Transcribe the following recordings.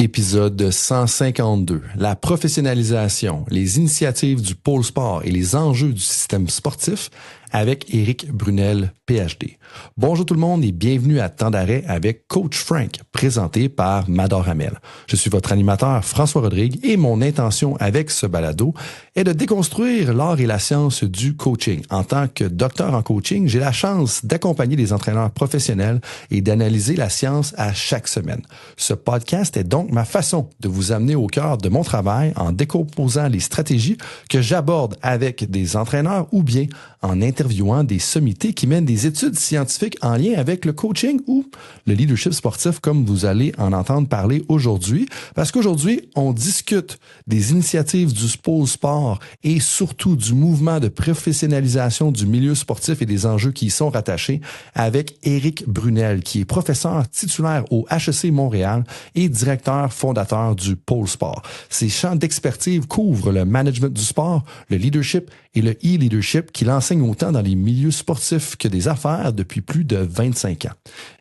Épisode 152. La professionnalisation, les initiatives du pôle sport et les enjeux du système sportif avec Éric Brunel, PhD. Bonjour tout le monde et bienvenue à Temps d'arrêt avec Coach Frank, présenté par Mador Hamel. Je suis votre animateur François Rodrigue et mon intention avec ce balado est de déconstruire l'art et la science du coaching. En tant que docteur en coaching, j'ai la chance d'accompagner des entraîneurs professionnels et d'analyser la science à chaque semaine. Ce podcast est donc ma façon de vous amener au cœur de mon travail en décomposant les stratégies que j'aborde avec des entraîneurs ou bien en interviewant des sommités qui mènent des études scientifiques en lien avec le coaching ou le leadership sportif, comme vous allez en entendre parler aujourd'hui. Parce qu'aujourd'hui, on discute des initiatives du pôle sport et surtout du mouvement de professionnalisation du milieu sportif et des enjeux qui y sont rattachés avec Éric Brunel, qui est professeur titulaire au HEC Montréal et directeur fondateur du pôle sport. Ses champs d'expertise couvrent le management du sport, le leadership et le e-leadership qu'il enseigne autant dans les milieux sportifs que des affaires depuis plus de 25 ans.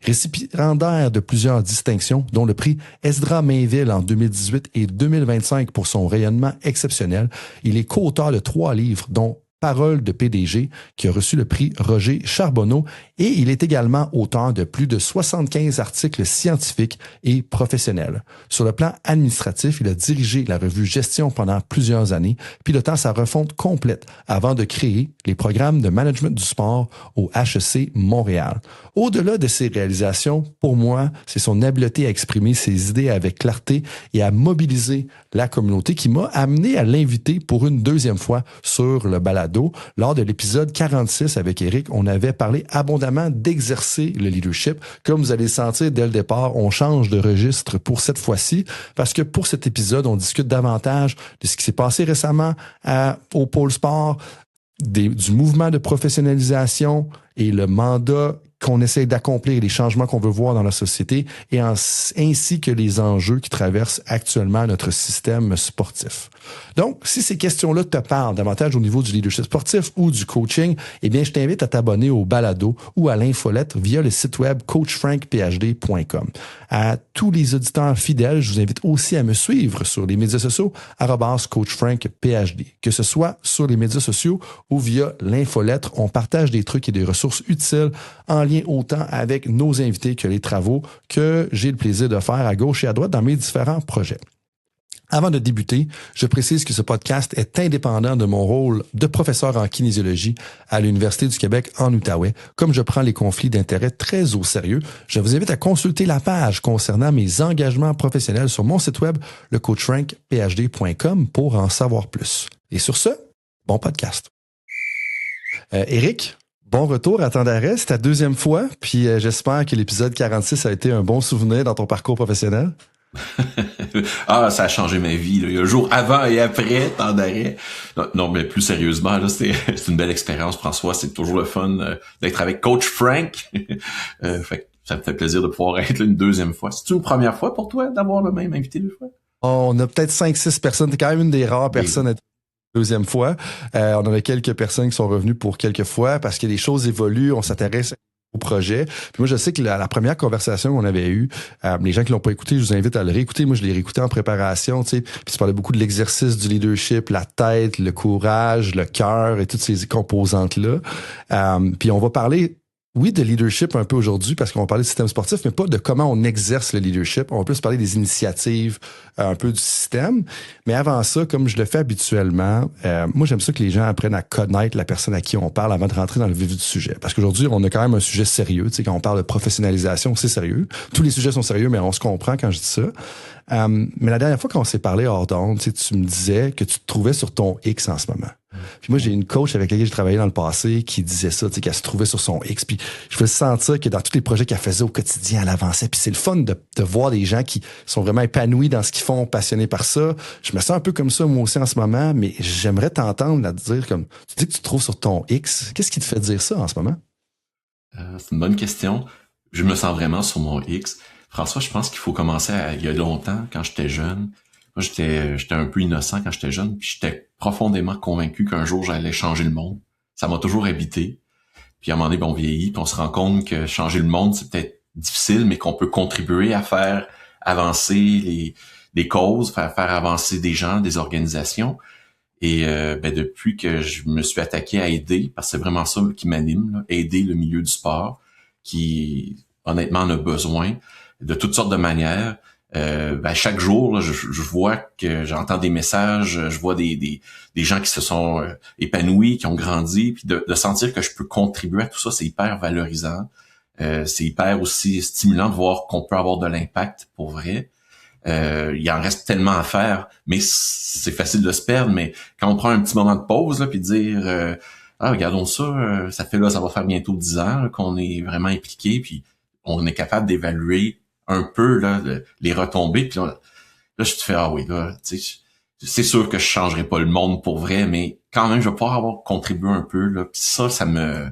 Récipiendaire de plusieurs distinctions, dont le prix Esdra Mainville en 2018 et 2025 pour son rayonnement exceptionnel, il est co-auteur de 3 livres, dont Parole de PDG, qui a reçu le prix Roger Charbonneau, et il est également auteur de plus de 75 articles scientifiques et professionnels. Sur le plan administratif, il a dirigé la revue Gestion pendant plusieurs années, pilotant sa refonte complète avant de créer les programmes de management du sport au HEC Montréal. Au-delà de ses réalisations, pour moi, c'est son habileté à exprimer ses idées avec clarté et à mobiliser la communauté qui m'a amené à l'inviter pour une deuxième fois sur le balado. Lors de l'épisode 46 avec Éric, on avait parlé abondamment d'exercer le leadership. Comme vous allez le sentir dès le départ, on change de registre pour cette fois-ci parce que pour cet épisode, on discute davantage de ce qui s'est passé récemment au pôle sport, du mouvement de professionnalisation et le mandat qu'on essaie d'accomplir, les changements qu'on veut voir dans la société et ainsi que les enjeux qui traversent actuellement notre système sportif. Donc, si ces questions-là te parlent davantage au niveau du leadership sportif ou du coaching, eh bien, je t'invite à t'abonner au balado ou à l'infolettre via le site web coachfrankphd.com. À tous les auditeurs fidèles, je vous invite aussi à me suivre sur les médias sociaux @coachfrankphd. Que ce soit sur les médias sociaux ou via l'infolettre, on partage des trucs et des ressources utiles en lien autant avec nos invités que les travaux que j'ai le plaisir de faire à gauche et à droite dans mes différents projets. Avant de débuter, je précise que ce podcast est indépendant de mon rôle de professeur en kinésiologie à l'Université du Québec en Outaouais. Comme je prends les conflits d'intérêts très au sérieux, je vous invite à consulter la page concernant mes engagements professionnels sur mon site web, lecoachfrankphd.com, pour en savoir plus. Et sur ce, bon podcast. Éric, bon retour à Temps d'arrêt, c'est ta deuxième fois, puis j'espère que l'épisode 46 a été un bon souvenir dans ton parcours professionnel. Ah, ça a changé ma vie, là. Il y a un jour avant et après Temps d'arrêt. Non, mais plus sérieusement, là, c'est une belle expérience, François. C'est toujours le fun d'être avec Coach Frank. Fait que ça me fait plaisir de pouvoir être là une deuxième fois. C'est une première fois pour toi d'avoir le même invité 2 fois? On a peut-être 5-6 personnes. T'es quand même une des rares personnes à être deuxième fois. On avait quelques personnes qui sont revenues pour quelques fois parce que les choses évoluent, on s'intéresse au projet. Puis moi, je sais que la première conversation qu'on avait eue, les gens qui l'ont pas écouté, je vous invite à le réécouter. Moi, je l'ai réécouté en préparation, tu sais. Puis tu parlais beaucoup de l'exercice du leadership, la tête, le courage, le cœur et toutes ces composantes-là. Puis on va parler, oui, de leadership un peu aujourd'hui parce qu'on va parler du système sportif, mais pas de comment on exerce le leadership. On va plus parler des initiatives un peu du système. Mais avant ça, comme je le fais habituellement, moi, j'aime ça que les gens apprennent à connaître la personne à qui on parle avant de rentrer dans le vif du sujet. Parce qu'aujourd'hui, on a quand même un sujet sérieux. Tu sais, quand on parle de professionnalisation, c'est sérieux. Tous les sujets sont sérieux, mais on se comprend quand je dis ça. Mais la dernière fois qu'on s'est parlé hors d'onde, tu me disais que tu te trouvais sur ton X en ce moment. Puis moi, j'ai une coach avec laquelle j'ai travaillé dans le passé qui disait ça, qu'elle se trouvait sur son X. Puis je faisais sentir que dans tous les projets qu'elle faisait au quotidien, elle avançait. Puis c'est le fun de voir des gens qui sont vraiment épanouis dans ce qu'ils font, passionnés par ça. Je me sens un peu comme ça moi aussi en ce moment, mais j'aimerais t'entendre là, dire comme tu dis que tu te trouves sur ton X. Qu'est-ce qui te fait dire ça en ce moment? C'est une bonne question. Je me sens vraiment sur mon X. François, je pense qu'il faut commencer il y a longtemps, quand j'étais jeune. Moi, j'étais un peu innocent quand j'étais jeune, puis j'étais profondément convaincu qu'un jour, j'allais changer le monde. Ça m'a toujours habité. Puis à un moment donné, on vieillit, puis on se rend compte que changer le monde, c'est peut-être difficile, mais qu'on peut contribuer à faire avancer les causes, faire avancer des gens, des organisations. Et depuis que je me suis attaqué à aider, parce que c'est vraiment ça qui m'anime, là, aider le milieu du sport, qui honnêtement en a besoin de toutes sortes de manières. Chaque jour, là, je vois que j'entends des messages, je vois des gens qui se sont épanouis, qui ont grandi, puis de sentir que je peux contribuer à tout ça, c'est hyper valorisant. C'est hyper aussi stimulant de voir qu'on peut avoir de l'impact pour vrai. Il en reste tellement à faire, mais c'est facile de se perdre. Mais quand on prend un petit moment de pause là, puis dire regardons ça, ça va faire bientôt 10 ans là, qu'on est vraiment impliqué, puis on est capable d'évaluer un peu là les retombées. Puis là, je te fais oui là, tu sais, c'est sûr que je changerai pas le monde pour vrai, mais quand même je vais pouvoir avoir contribué un peu là. Puis ça me,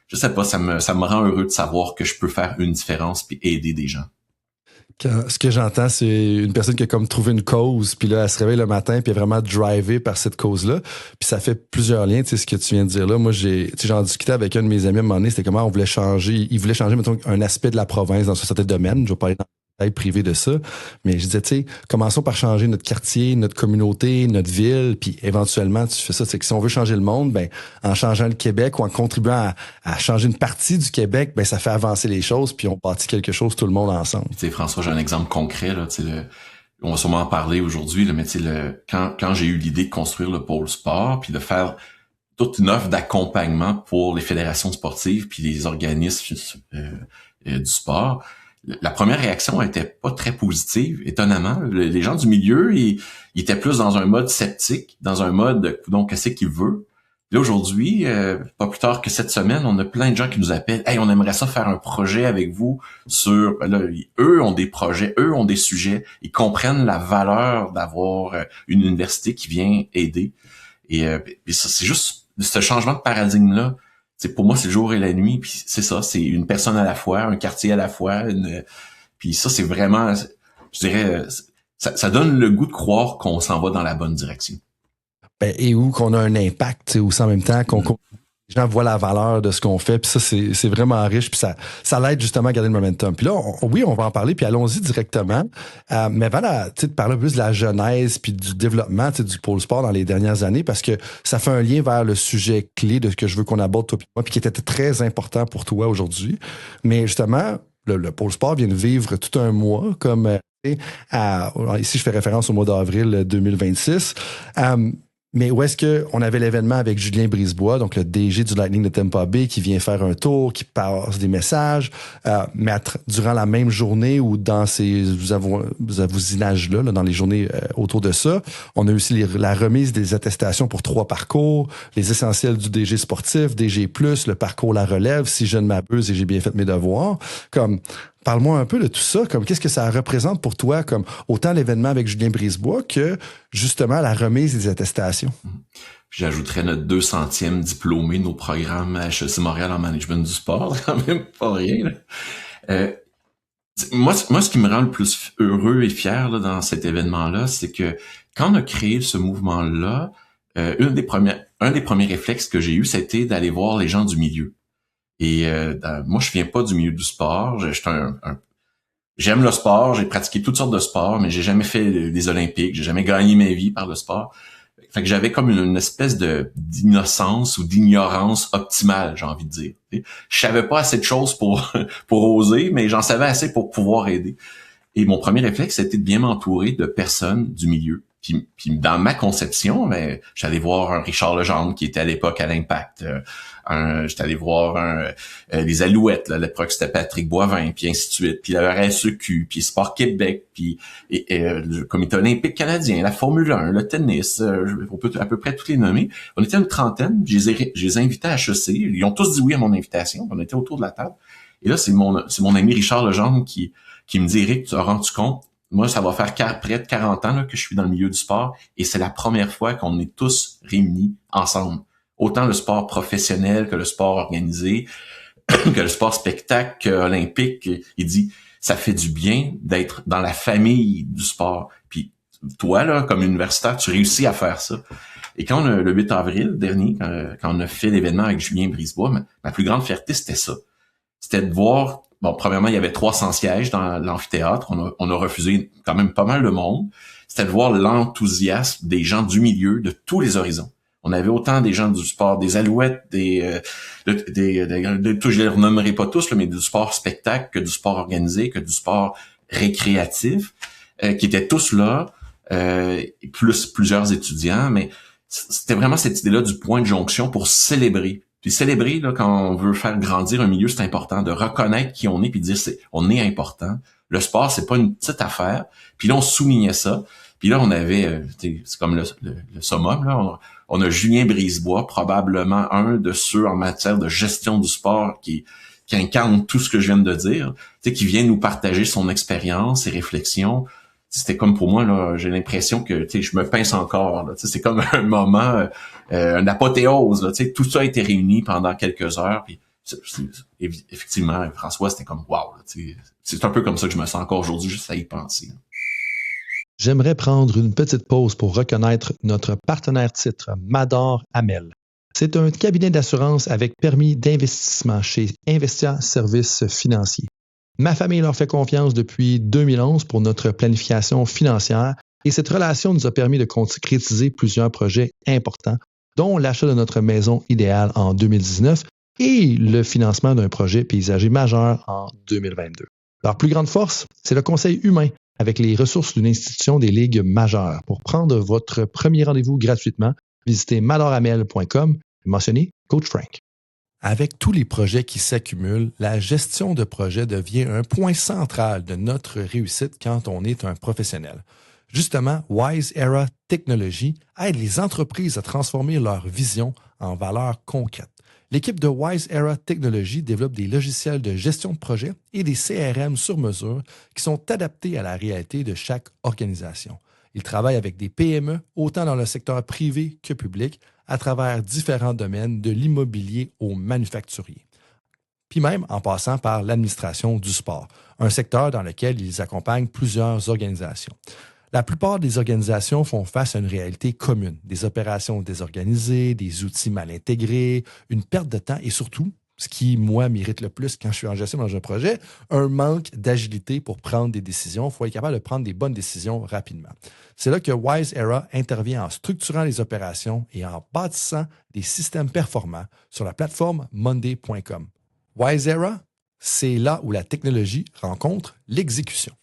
je sais pas, ça me rend heureux de savoir que je peux faire une différence puis aider des gens. Ce que j'entends, c'est une personne qui a comme trouvé une cause, puis là, elle se réveille le matin, puis elle est vraiment drivée par cette cause-là. Puis ça fait plusieurs liens, tu sais, ce que tu viens de dire là. Moi, j'en discutais avec un de mes amis à un moment donné, c'était comment on voulait changer, il voulait changer, mettons, un aspect de la province dans un certain domaine. Je vais parler dans le détail privé de ça. Mais je disais, tu sais, commençons par changer notre quartier, notre communauté, notre ville, puis éventuellement, tu fais ça. C'est que si on veut changer le monde, ben, en changeant le Québec ou en contribuant à changer une partie du Québec, ben, ça fait avancer les choses, puis on bâtit quelque chose tout le monde ensemble. Tu sais, François, j'ai un exemple concret, là, tu sais, on va sûrement en parler aujourd'hui, là, mais tu sais, quand j'ai eu l'idée de construire le pôle sport, puis de faire toute une offre d'accompagnement pour les fédérations sportives puis les organismes du sport, la première réaction était pas très positive, étonnamment. Les gens du milieu, ils étaient plus dans un mode sceptique, dans un mode donc qu'est-ce qu'il veut. Là, aujourd'hui, pas plus tard que cette semaine, on a plein de gens qui nous appellent. Hey, on aimerait ça faire un projet avec vous sur. Là, eux ont des projets, eux ont des sujets. Ils comprennent la valeur d'avoir une université qui vient aider. Et ça, c'est juste ce changement de paradigme-là. C'est pour moi, c'est le jour et la nuit. Puis c'est ça, c'est une personne à la fois, un quartier à la fois. Puis ça, c'est vraiment, je dirais, ça donne le goût de croire qu'on s'en va dans la bonne direction. Ben, et où qu'on a un impact aussi en même temps, les gens voient la valeur de ce qu'on fait, puis ça, c'est vraiment riche, puis ça l'aide justement à garder le momentum. Puis là, oui, on va en parler, puis allons-y directement. Mais avant de parler un peu plus de la genèse, puis du développement du pôle sport dans les dernières années, parce que ça fait un lien vers le sujet clé de ce que je veux qu'on aborde, toi et moi, puis qui était très important pour toi aujourd'hui. Mais justement, le pôle sport vient de vivre tout un mois, comme ici, je fais référence au mois d'avril 2026. Mais où est-ce qu'on avait l'événement avec Julien Brisebois, donc le DG du Lightning de Tampa Bay, qui vient faire un tour, qui passe des messages, mais durant la même journée ou dans ces avoisinages-là, dans les journées autour de ça, on a aussi la remise des attestations pour 3 parcours, les essentiels du DG sportif, DG+, le parcours La Relève, si je ne m'abuse et j'ai bien fait mes devoirs. Parle-moi un peu de tout ça, qu'est-ce que ça représente pour toi, comme autant l'événement avec Julien Brisebois que justement la remise des attestations. J'ajouterais notre 200e diplômé de nos programmes à HEC Montréal en management du sport, c'est quand même pas rien. Moi, ce qui me rend le plus heureux et fier là, dans cet événement-là, c'est que quand on a créé ce mouvement-là, un des premiers réflexes que j'ai eu, c'était d'aller voir les gens du milieu. Et moi, je viens pas du milieu du sport. J'aime le sport, j'ai pratiqué toutes sortes de sports, mais j'ai jamais fait des Olympiques, j'ai jamais gagné ma vie par le sport. Fait que j'avais comme une espèce d'innocence ou d'ignorance optimale, j'ai envie de dire. Je savais pas assez de choses pour oser, mais j'en savais assez pour pouvoir aider. Et mon premier réflexe, c'était de bien m'entourer de personnes du milieu. Puis dans ma conception, j'allais voir un Richard Legendre qui était à l'époque à l'Impact. J'étais allé voir les Alouettes, là, à l'époque c'était Patrick Boivin, puis ainsi de suite. Puis la RSEQ, puis Sport Québec, puis le Comité olympique canadien, la Formule 1, le tennis, on peut à peu près tous les nommer. On était une trentaine, je les ai invités à HEC. Ils ont tous dit oui à mon invitation. On était autour de la table. Et là, c'est mon ami Richard Legendre qui me dit, Éric, tu as rendu compte? Moi, ça va faire près de 40 ans là, que je suis dans le milieu du sport et c'est la première fois qu'on est tous réunis ensemble. Autant le sport professionnel que le sport organisé, que le sport spectacle, que olympique. Il dit, ça fait du bien d'être dans la famille du sport. Puis toi, là, comme universitaire, tu réussis à faire ça. Et quand le 8 avril dernier, quand on a fait l'événement avec Julien Brisebois, ma plus grande fierté, c'était ça. C'était de voir bon, premièrement, il y avait 300 sièges dans l'amphithéâtre. On a refusé quand même pas mal de monde. C'était de voir l'enthousiasme des gens du milieu, de tous les horizons. On avait autant des gens du sport, des Alouettes, je les renommerai pas tous, là, mais du sport spectacle, que du sport organisé, que du sport récréatif, qui étaient tous là, plus plusieurs étudiants, mais c'était vraiment cette idée-là du point de jonction pour célébrer. Puis célébrer, là, quand on veut faire grandir un milieu, c'est important de reconnaître qui on est puis de dire on est important. Le sport, c'est pas une petite affaire. Puis là, on soulignait ça. Puis là, on avait, c'est comme le summum, là. On a Julien Brisebois, probablement un de ceux en matière de gestion du sport qui incarne tout ce que je viens de dire, qui vient nous partager son expérience, ses réflexions. C'était comme pour moi, là, j'ai l'impression que je me pince encore. Là, c'est comme un moment, une apothéose. Là, tout ça a été réuni pendant quelques heures. Puis effectivement, François, c'était comme wow. Là, c'est un peu comme ça que je me sens encore aujourd'hui, juste à y penser. Là. J'aimerais prendre une petite pause pour reconnaître notre partenaire titre, Mador Hamel. C'est un cabinet d'assurance avec permis d'investissement chez Investia Services Financiers. Ma famille leur fait confiance depuis 2011 pour notre planification financière et cette relation nous a permis de concrétiser plusieurs projets importants, dont l'achat de notre maison idéale en 2019 et le financement d'un projet paysager majeur en 2022. Leur plus grande force, c'est le conseil humain avec les ressources d'une institution des ligues majeures. Pour prendre votre premier rendez-vous gratuitement, visitez madoramel.com et mentionnez Coach Frank. Avec tous les projets qui s'accumulent, la gestion de projet devient un point central de notre réussite quand on est un professionnel. Justement, Wise Era Technology aide les entreprises à transformer leur vision en valeurs concrètes. L'équipe de Wise Era Technology développe des logiciels de gestion de projet et des CRM sur mesure qui sont adaptés à la réalité de chaque organisation. Ils travaillent avec des PME, autant dans le secteur privé que public, à travers différents domaines de l'immobilier au manufacturier. Puis même en passant par l'administration du sport, un secteur dans lequel ils accompagnent plusieurs organisations. La plupart des organisations font face à une réalité commune, des opérations désorganisées, des outils mal intégrés, une perte de temps et surtout, ce qui, moi, m'irrite le plus quand je suis en gestion dans un projet, un manque d'agilité pour prendre des décisions. Il faut être capable de prendre des bonnes décisions rapidement. C'est là que Wise Era intervient en structurant les opérations et en bâtissant des systèmes performants sur la plateforme monday.com. Wise Era, c'est là où la technologie rencontre l'exécution.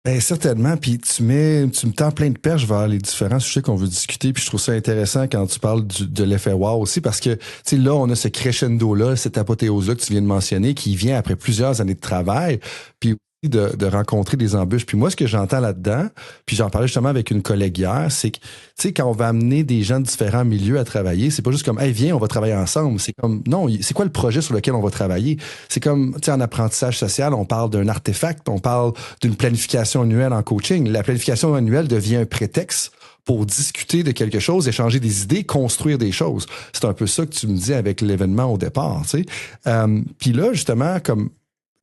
Bien, certainement. Puis tu me tends plein de perches vers les différents sujets qu'on veut discuter. Puis je trouve ça intéressant quand tu parles de l'effet wow aussi parce que, tu sais, là, on a ce crescendo-là, cette apothéose-là que tu viens de mentionner qui vient après plusieurs années de travail. Puis de rencontrer des embûches. Puis moi, ce que j'entends là-dedans, puis j'en parlais justement avec une collègue hier, c'est que, tu sais, quand on va amener des gens de différents milieux à travailler, c'est pas juste comme, hey, viens, on va travailler ensemble. C'est comme, non, c'est quoi le projet sur lequel on va travailler? C'est comme, tu sais, en apprentissage social, on parle d'un artefact, on parle d'une planification annuelle en coaching. La planification annuelle devient un prétexte pour discuter de quelque chose, échanger des idées, construire des choses. C'est un peu ça que tu me dis avec l'événement au départ, tu sais. Puis là, justement, comme,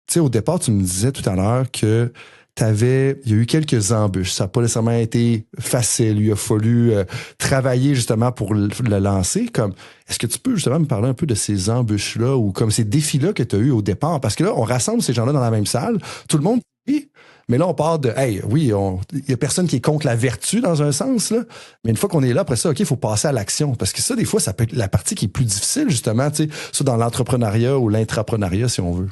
tu sais, au départ, tu me disais tout à l'heure que il y a eu quelques embûches. Ça n'a pas nécessairement été facile. Il a fallu travailler justement pour le lancer. Comme, est-ce que tu peux justement me parler un peu de ces embûches-là ou comme ces défis-là que tu as eu au départ? Parce que là, on rassemble ces gens-là dans la même salle. Tout le monde dit, mais là, on part de, hey, oui, il y a personne qui est contre la vertu dans un sens, là. Mais une fois qu'on est là, après ça, OK, il faut passer à l'action. Parce que ça, des fois, ça peut être la partie qui est plus difficile, justement, tu sais, soit dans l'entrepreneuriat ou l'intrapreneuriat, si on veut.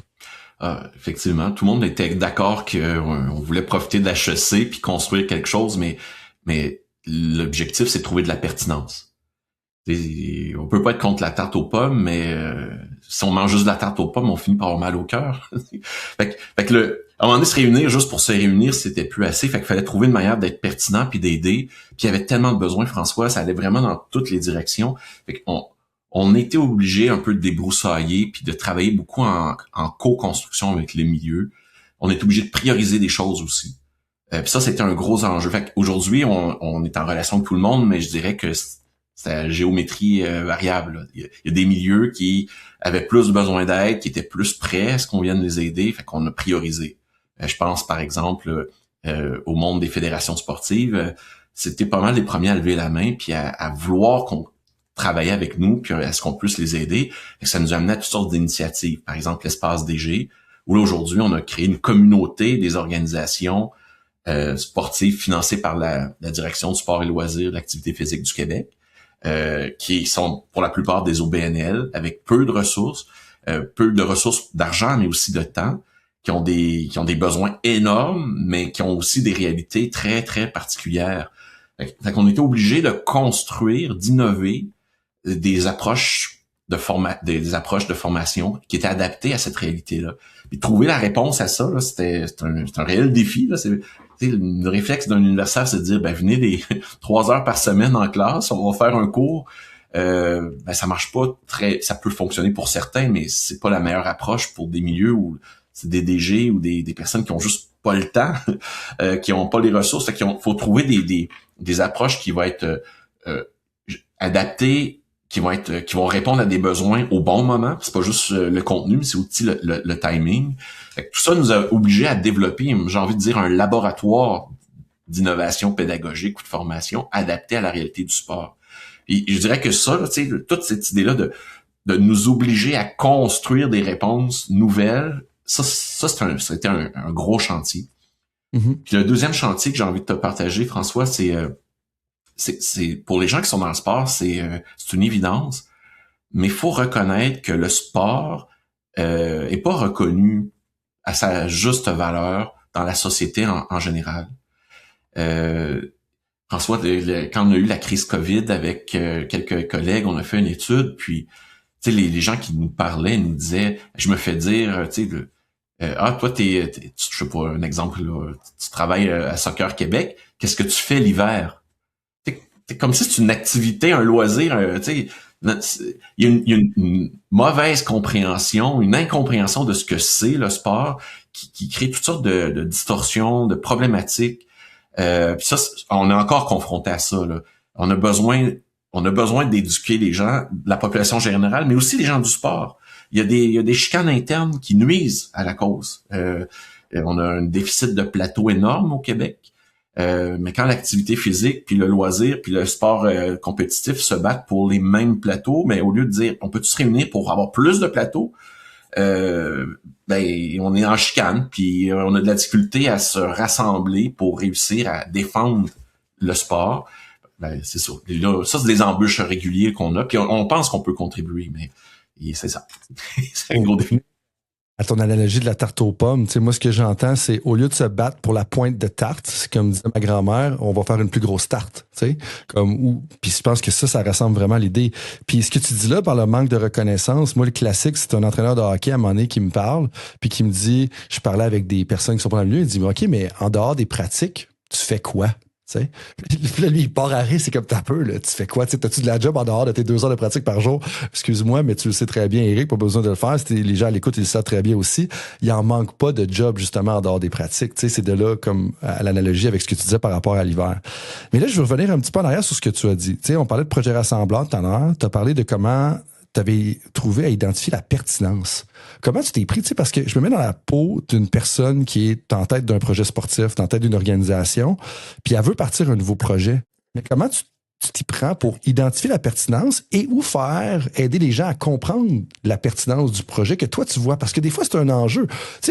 Effectivement, tout le monde était d'accord qu'on voulait profiter de l'HEC puis construire quelque chose, mais l'objectif, c'est de trouver de la pertinence. On peut pas être contre la tarte aux pommes, mais si on mange juste de la tarte aux pommes, on finit par avoir mal au cœur. fait que à un moment donné, se réunir juste pour se réunir, c'était plus assez. Fait qu'il fallait trouver une manière d'être pertinent puis d'aider. Puis il y avait tellement de besoins, François, ça allait vraiment dans toutes les directions. Fait qu'on était obligé un peu de débroussailler puis de travailler beaucoup en co-construction avec les milieux. On est obligé de prioriser des choses aussi. Puis ça, c'était un gros enjeu. Fait qu'aujourd'hui, on est en relation avec tout le monde, mais je dirais que c'est la géométrie variable. Là. Il y a des milieux qui avaient plus besoin d'aide, qui étaient plus prêts à ce qu'on vienne les aider, fait qu'on a priorisé. Je pense, par exemple, au monde des fédérations sportives, c'était pas mal les premiers à lever la main puis à vouloir qu'on travailler avec nous, puis est-ce qu'on puisse les aider. Et ça nous a amené à toutes sortes d'initiatives. Par exemple, l'espace DG. où là, aujourd'hui, on a créé une communauté des organisations sportives financées par la Direction du sport et loisirs de l'activité physique du Québec, qui sont pour la plupart des OBNL, avec peu de ressources d'argent, mais aussi de temps, qui ont des besoins énormes, mais qui ont aussi des réalités très, très particulières. Fait qu'on était obligé de construire, d'innover des approches des approches de formation qui étaient adaptées à cette réalité-là. Puis trouver la réponse à ça, là, c'est un réel défi. Là. Le réflexe d'un universitaire, c'est de dire, venez 3 heures par semaine en classe, on va faire un cours. Ça marche pas ça peut fonctionner pour certains, mais c'est pas la meilleure approche pour des milieux où c'est des DG ou des personnes qui ont juste pas le temps, qui ont pas les ressources. Faut trouver des approches qui vont être adaptées, qui vont répondre à des besoins au bon moment. C'est pas juste le contenu, mais c'est aussi le timing. Fait que tout ça nous a obligés à développer, j'ai envie de dire, un laboratoire d'innovation pédagogique ou de formation adapté à la réalité du sport. Et je dirais que ça, toute cette idée-là de nous obliger à construire des réponses nouvelles, c'était un gros chantier. Mm-hmm. Puis le deuxième chantier que j'ai envie de te partager, François, c'est pour les gens qui sont dans le sport, c'est une évidence, mais il faut reconnaître que le sport est pas reconnu à sa juste valeur dans la société en général. François, quand on a eu la crise COVID avec quelques collègues, on a fait une étude, puis les gens qui nous parlaient nous disaient, je me fais dire, toi je sais pas, un exemple là, tu travailles à Soccer Québec, qu'est-ce que tu fais l'hiver? C'est comme si c'est une activité, un loisir, il y a une mauvaise compréhension, une incompréhension de ce que c'est le sport qui crée toutes sortes de distorsions, de problématiques. Puis ça, on est encore confronté à ça, là. On a besoin d'éduquer les gens, la population générale, mais aussi les gens du sport. Il y a des chicanes internes qui nuisent à la cause. On a un déficit de plateau énorme au Québec. Mais quand l'activité physique, puis le loisir, puis le sport compétitif se battent pour les mêmes plateaux, mais au lieu de dire on peut-tu se réunir pour avoir plus de plateaux, on est en chicane, puis on a de la difficulté à se rassembler pour réussir à défendre le sport. C'est ça. Là, ça, c'est des embûches réguliers qu'on a, puis on pense qu'on peut contribuer, mais c'est ça. C'est un gros défi. À ton analogie de la tarte aux pommes, moi, ce que j'entends, c'est au lieu de se battre pour la pointe de tarte, c'est comme disait ma grand-mère, on va faire une plus grosse tarte, puis je pense que ça ressemble vraiment à l'idée. Puis ce que tu dis là, par le manque de reconnaissance, moi, le classique, c'est un entraîneur de hockey à un moment donné qui me parle, puis qui me dit, je parlais avec des personnes qui sont pas dans le milieu, il dit, OK, mais en dehors des pratiques, tu fais quoi? Puis là, lui, il part à rire, c'est comme t'as peu, là. Tu fais quoi? T'as-tu de la job en dehors de tes 2 heures de pratique par jour? Excuse-moi, mais tu le sais très bien, Éric, pas besoin de le faire. Les gens à l'écoute, ils le savent très bien aussi. Il en manque pas de job, justement, en dehors des pratiques. C'est de là, comme à l'analogie avec ce que tu disais par rapport à l'hiver. Mais là, je veux revenir un petit peu en arrière sur ce que tu as dit. On parlait de projet rassemblant tout à l'heure. Tu as parlé de comment tu avais trouvé à identifier la pertinence. Comment tu t'es pris? Parce que je me mets dans la peau d'une personne qui est en tête d'un projet sportif, en tête d'une organisation, puis elle veut partir un nouveau projet. Mais comment tu t'y prends pour identifier la pertinence et où aider les gens à comprendre la pertinence du projet que toi tu vois? Parce que des fois, c'est un enjeu.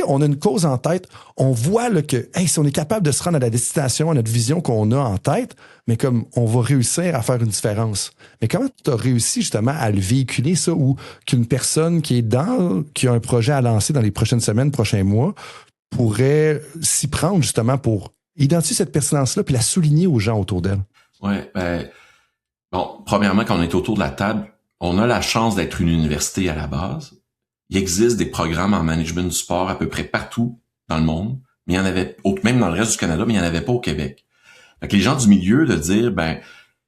On a une cause en tête, on voit là, que si on est capable de se rendre à la destination, à notre vision qu'on a en tête, mais comme on va réussir à faire une différence. Mais comment tu as réussi justement à le véhiculer, ça, ou qu'une personne qui a un projet à lancer dans les prochaines semaines, prochains mois, pourrait s'y prendre justement pour identifier cette pertinence-là puis la souligner aux gens autour d'elle? Ouais, premièrement, quand on est autour de la table, on a la chance d'être une université à la base. Il existe des programmes en management du sport à peu près partout dans le monde, mais il y en avait, même dans le reste du Canada, mais il n'y en avait pas au Québec. Fait que les gens du milieu de dire,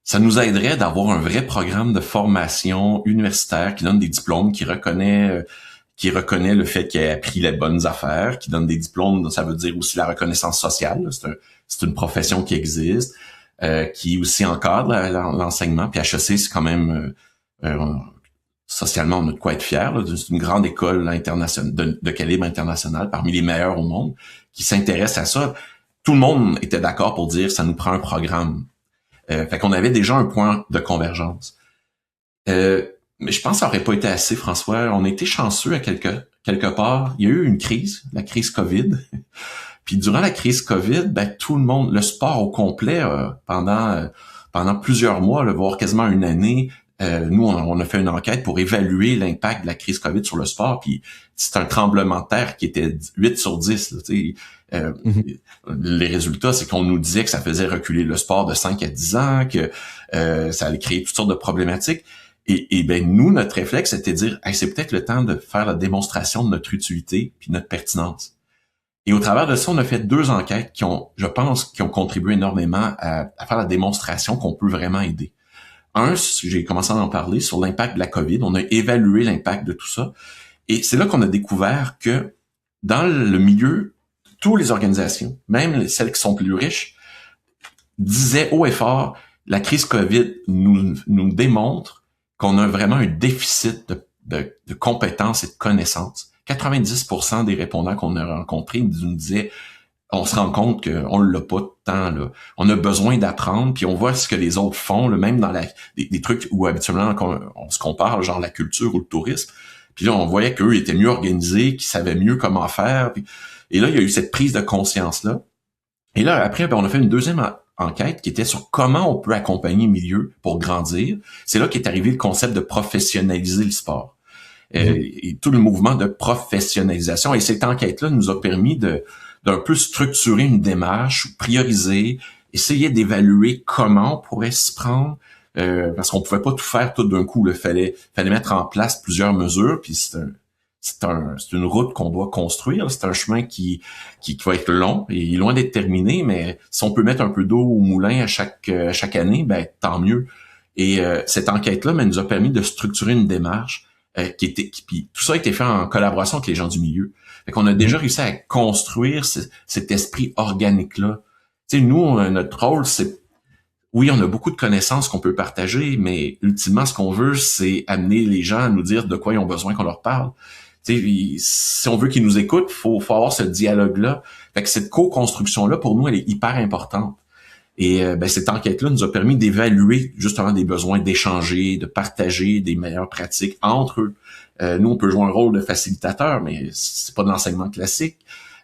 ça nous aiderait d'avoir un vrai programme de formation universitaire qui donne des diplômes, qui reconnaît le fait qu'il a appris les bonnes affaires, qui donne des diplômes, ça veut dire aussi la reconnaissance sociale. C'est une profession qui existe. Qui aussi encadre l'enseignement. Puis HEC, c'est quand même socialement, on a de quoi être fiers. C'est une grande école internationale de calibre international, parmi les meilleures au monde, qui s'intéresse à ça. Tout le monde était d'accord pour dire ça nous prend un programme. Fait qu'on avait déjà un point de convergence. Mais je pense que ça aurait pas été assez, François. On a été chanceux à quelques quelque part, il y a eu une crise, la crise COVID. Puis durant la crise COVID, ben tout le monde, le sport au complet, pendant plusieurs mois, voire quasiment une année, nous, on a fait une enquête pour évaluer l'impact de la crise COVID sur le sport, puis c'est un tremblement de terre qui était 8 sur 10. Là, Les résultats, c'est qu'on nous disait que ça faisait reculer le sport de 5 à 10 ans, que ça allait créer toutes sortes de problématiques. Et ben nous, notre réflexe, c'était de dire hey, c'est peut-être le temps de faire la démonstration de notre utilité puis notre pertinence. Et au travers de ça, on a fait 2 enquêtes qui ont contribué énormément à faire la démonstration qu'on peut vraiment aider. Un, j'ai commencé à en parler sur l'impact de la COVID. On a évalué l'impact de tout ça. Et c'est là qu'on a découvert que dans le milieu, toutes les organisations, même celles qui sont plus riches, disaient haut et fort, la crise COVID nous démontre qu'on a vraiment un déficit de compétences et de connaissances. 90% des répondants qu'on a rencontrés nous disaient on se rend compte qu'on l'a pas tant là. On a besoin d'apprendre, puis on voit ce que les autres font, là, même dans des trucs où habituellement on se compare, genre la culture ou le tourisme. Puis là, on voyait qu'eux étaient mieux organisés, qu'ils savaient mieux comment faire. Et là, il y a eu cette prise de conscience-là. Et là, après, on a fait une deuxième enquête qui était sur comment on peut accompagner le milieu pour grandir. C'est là qu'est arrivé le concept de professionnaliser le sport. Et tout le mouvement de professionnalisation. Et cette enquête-là nous a permis d'un peu structurer une démarche, prioriser, essayer d'évaluer comment on pourrait s'y prendre, parce qu'on pouvait pas tout faire tout d'un coup. Il fallait mettre en place plusieurs mesures, puis c'est une route qu'on doit construire. C'est un chemin qui va être long et loin d'être terminé, mais si on peut mettre un peu d'eau au moulin à chaque année, ben tant mieux. Et cette enquête-là nous a permis de structurer une démarche puis tout ça a été fait en collaboration avec les gens du milieu. Fait qu'on a déjà réussi à construire cet esprit organique-là. Tu sais, nous, notre rôle, c'est oui, on a beaucoup de connaissances qu'on peut partager, mais ultimement, ce qu'on veut, c'est amener les gens à nous dire de quoi ils ont besoin qu'on leur parle. Tu sais, si on veut qu'ils nous écoutent, faut avoir ce dialogue-là. Fait que cette co-construction-là, pour nous, elle est hyper importante. Et cette enquête-là nous a permis d'évaluer justement des besoins, d'échanger, de partager des meilleures pratiques entre eux. Nous, on peut jouer un rôle de facilitateur, mais c'est pas de l'enseignement classique.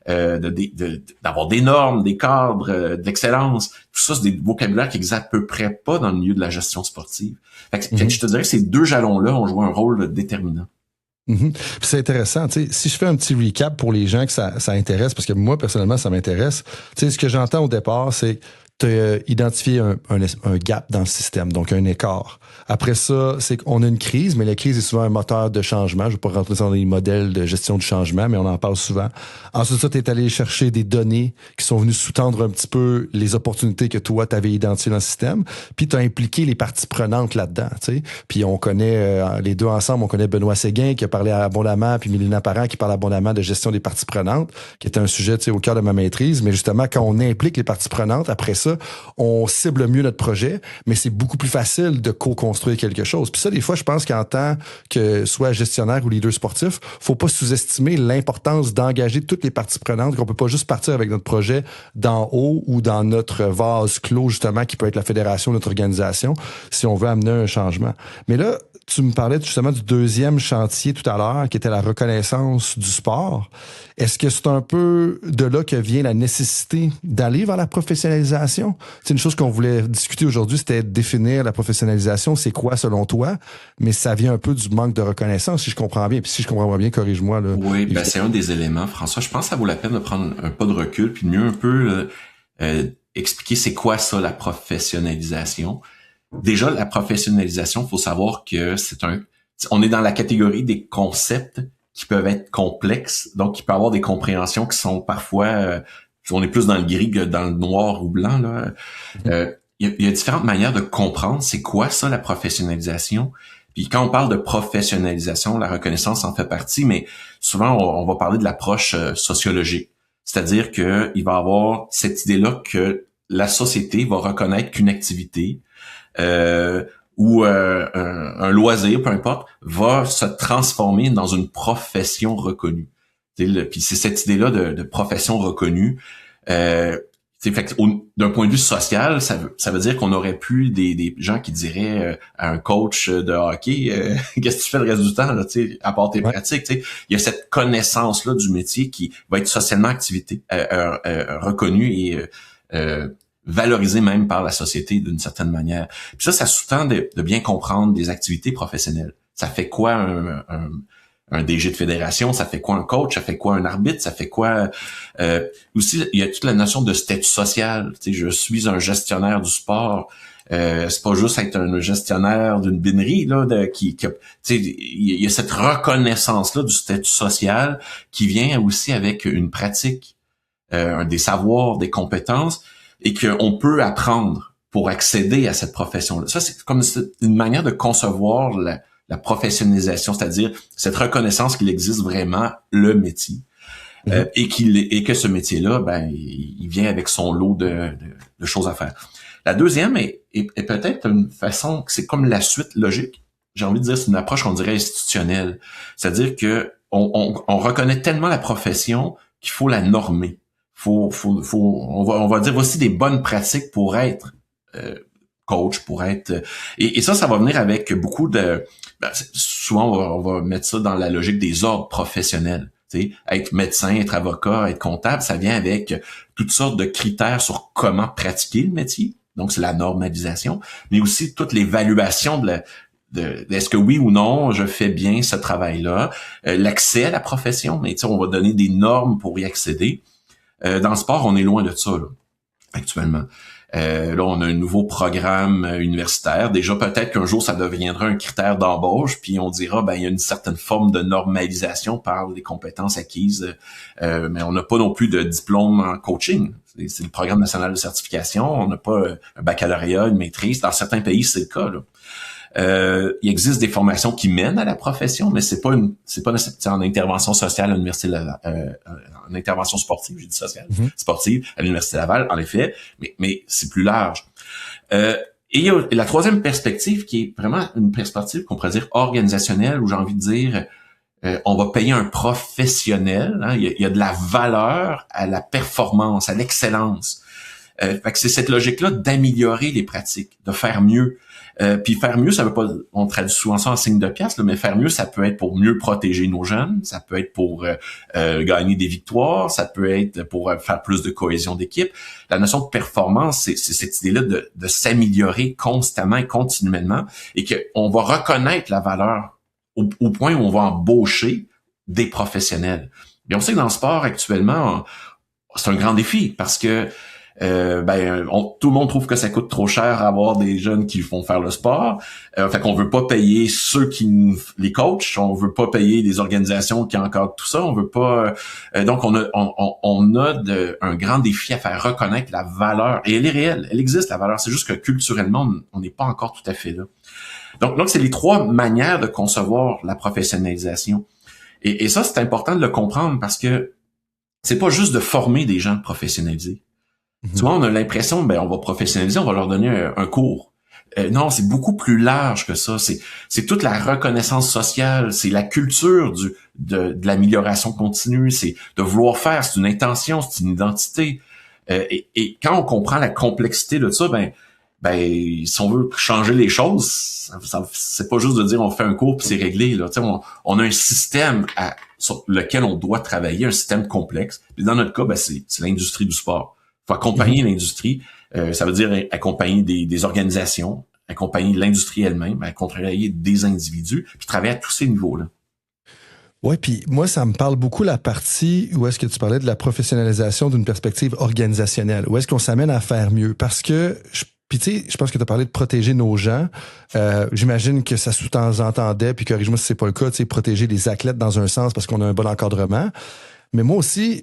D'avoir des normes, des cadres, d'excellence. Tout ça, c'est des vocabulaires qui existent à peu près pas dans le milieu de la gestion sportive. Fait que je te dirais que ces 2 jalons-là ont joué un rôle déterminant. Puis c'est intéressant, tu sais, si je fais un petit recap pour les gens que ça intéresse, parce que moi, personnellement, ça m'intéresse, tu sais, ce que j'entends au départ, c'est tu as identifié un gap dans le système, donc un écart. Après ça, c'est qu'on a une crise, mais la crise est souvent un moteur de changement. Je ne vais pas rentrer dans les modèles de gestion du changement, mais on en parle souvent. Ensuite, ça, tu es allé chercher des données qui sont venues sous-tendre un petit peu les opportunités que toi, tu avais identifiées dans le système. Puis, tu as impliqué les parties prenantes là-dedans. Tu sais. Puis, on connaît, les deux ensemble, on connaît Benoît Séguin qui a parlé abondamment, puis Mélina Parent qui parle abondamment de gestion des parties prenantes, qui est un sujet au cœur de ma maîtrise. Mais justement, quand on implique les parties prenantes, après ça, on cible mieux notre projet, mais c'est beaucoup plus facile de co-construire quelque chose. Puis ça, des fois, je pense qu'en tant que soit gestionnaire ou leader sportif, faut pas sous-estimer l'importance d'engager toutes les parties prenantes, qu'on peut pas juste partir avec notre projet d'en haut ou dans notre vase clos, justement, qui peut être la fédération, notre organisation, si on veut amener un changement. Mais là, tu me parlais justement du deuxième chantier tout à l'heure, qui était la reconnaissance du sport. Est-ce que c'est un peu de là que vient la nécessité d'aller vers la professionnalisation? C'est une chose qu'on voulait discuter aujourd'hui, c'était définir la professionnalisation. C'est quoi selon toi? Mais ça vient un peu du manque de reconnaissance, si je comprends bien. Puis si je comprends bien, corrige-moi. Là. Oui, c'est un des éléments, François. Je pense que ça vaut la peine de prendre un pas de recul puis de mieux un peu expliquer c'est quoi ça, la professionnalisation. Déjà, la professionnalisation, faut savoir que on est dans la catégorie des concepts qui peuvent être complexes, donc il peut y avoir des compréhensions qui sont parfois, on est plus dans le gris que dans le noir ou blanc, là. Il y a différentes manières de comprendre c'est quoi ça, la professionnalisation. Puis quand on parle de professionnalisation, la reconnaissance en fait partie, mais souvent on va parler de l'approche sociologique. C'est-à-dire que il va y avoir cette idée-là que la société va reconnaître qu'une activité ou un loisir, peu importe, va se transformer dans une profession reconnue. Puis c'est cette idée-là de profession reconnue. d'un point de vue social, ça veut dire qu'on aurait plus des gens qui diraient à un coach de hockey qu'est-ce que tu fais le reste du temps là, à part tes pratiques. Il y a cette connaissance là du métier qui va être socialement reconnue et valorisée même par la société d'une certaine manière. Puis ça sous-tend de bien comprendre des activités professionnelles. Ça fait quoi un DG de fédération, ça fait quoi un coach, ça fait quoi un arbitre, ça fait quoi aussi il y a toute la notion de statut social. Je suis un gestionnaire du sport. C'est pas juste être un gestionnaire d'une binerie là il y a cette reconnaissance là du statut social qui vient aussi avec une pratique, des savoirs, des compétences et qu'on peut apprendre pour accéder à cette profession là. Ça c'est comme une manière de concevoir la professionnalisation, c'est-à-dire cette reconnaissance qu'il existe vraiment le métier et que ce métier-là, il vient avec son lot de choses à faire. La deuxième est peut-être une façon, c'est comme la suite logique. J'ai envie de dire, c'est une approche qu'on dirait institutionnelle, c'est-à-dire que on reconnaît tellement la profession qu'il faut la normer. On va dire voici des bonnes pratiques pour être coach, pour être et ça va venir avec beaucoup de souvent on va mettre ça dans la logique des ordres professionnels. Être médecin, être avocat, être comptable, ça vient avec toutes sortes de critères sur comment pratiquer le métier. Donc c'est la normalisation, mais aussi toute l'évaluation de est-ce que oui ou non je fais bien ce travail-là, l'accès à la profession, mais on va donner des normes pour y accéder. Dans le sport, on est loin de ça là, actuellement. Là, on a un nouveau programme universitaire. Déjà, peut-être qu'un jour, ça deviendra un critère d'embauche, puis on dira, il y a une certaine forme de normalisation par les compétences acquises, mais on n'a pas non plus de diplôme en coaching. C'est le programme national de certification. On n'a pas un baccalauréat, une maîtrise. Dans certains pays, c'est le cas, là. Il existe des formations qui mènent à la profession, mais c'est pas nécessairement en intervention sociale à l'université en intervention sportive, j'ai dit sociale, sportive à l'université Laval, en effet, mais c'est plus large. Et il y a la troisième perspective qui est vraiment une perspective qu'on pourrait dire organisationnelle, où j'ai envie de dire on va payer un professionnel, hein, il y a de la valeur à la performance, à l'excellence. Fait que c'est cette logique-là d'améliorer les pratiques, de faire mieux. Puis faire mieux, ça veut pas, on traduit souvent ça en signe de pièce, là, mais faire mieux, ça peut être pour mieux protéger nos jeunes, ça peut être pour gagner des victoires, ça peut être pour faire plus de cohésion d'équipe. La notion de performance, c'est cette idée-là de s'améliorer constamment et continuellement, et qu'on va reconnaître la valeur au point où on va embaucher des professionnels. Et on sait que dans le sport actuellement, c'est un grand défi parce que tout le monde trouve que ça coûte trop cher à avoir des jeunes qui font faire le sport. Fait qu'on veut pas payer ceux qui les coachent, on veut pas payer les organisations qui encadrent tout ça, on veut pas. Donc on a un grand défi à faire reconnaître la valeur, et elle est réelle, elle existe la valeur. C'est juste que culturellement on n'est pas encore tout à fait là. Donc c'est les trois manières de concevoir la professionnalisation. Et ça c'est important de le comprendre parce que c'est pas juste de former des gens professionnalisés. Souvent, on a l'impression, on va professionnaliser, on va leur donner un cours. Non, c'est beaucoup plus large que ça. C'est toute la reconnaissance sociale, c'est la culture de l'amélioration continue, c'est de vouloir faire, c'est une intention, c'est une identité. Et quand on comprend la complexité de ça, si on veut changer les choses, c'est pas juste de dire on fait un cours puis c'est réglé. Là, on a un système sur lequel on doit travailler, un système complexe. Puis dans notre cas, c'est l'industrie du sport. Faut accompagner l'industrie, ça veut dire accompagner des organisations, accompagner l'industrie elle-même, accompagner des individus, puis travailler à tous ces niveaux-là. Oui, puis moi, ça me parle beaucoup la partie où est-ce que tu parlais de la professionnalisation d'une perspective organisationnelle, où est-ce qu'on s'amène à faire mieux, parce que puis tu sais, je pense que tu as parlé de protéger nos gens. J'imagine que ça sous-entendait, puis corrige-moi si c'est pas le cas, tu sais, protéger les athlètes dans un sens parce qu'on a un bon encadrement. Mais moi aussi,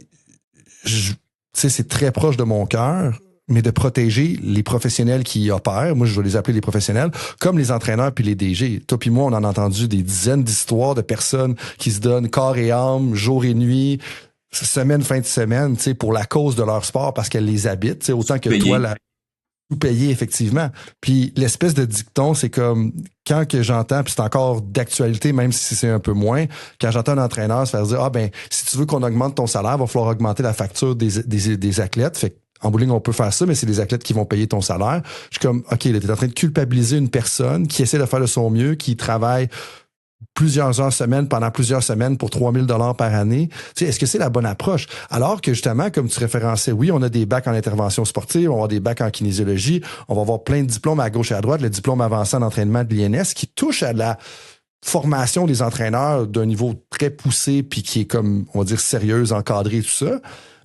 tu sais, c'est très proche de mon cœur, mais de protéger les professionnels qui y opèrent, moi je vais les appeler les professionnels, comme les entraîneurs puis les DG. Toi puis moi, on en a entendu des dizaines d'histoires de personnes qui se donnent corps et âme, jour et nuit, semaine, fin de semaine, tu sais, pour la cause de leur sport parce qu'elles les habitent, tu sais, autant que toi, tout payé, effectivement. Puis l'espèce de dicton, c'est comme quand que j'entends, puis c'est encore d'actualité, même si c'est un peu moins, quand j'entends un entraîneur se faire dire si tu veux qu'on augmente ton salaire, il va falloir augmenter la facture des athlètes. Fait en bout de ligne, on peut faire ça, mais c'est des athlètes qui vont payer ton salaire. Je suis comme, OK, là, t'es en train de culpabiliser une personne qui essaie de faire de son mieux, qui travaille plusieurs heures semaine pendant plusieurs semaines pour 3 000 $ par année. Tu sais, est-ce que c'est la bonne approche? Alors que justement, comme tu référençais, oui, on a des bacs en intervention sportive, on va avoir des bacs en kinésiologie, on va avoir plein de diplômes à gauche et à droite, le diplôme avancé en entraînement de l'INS qui touche à la formation des entraîneurs d'un niveau très poussé puis qui est comme, on va dire, sérieuse, encadrée, tout ça.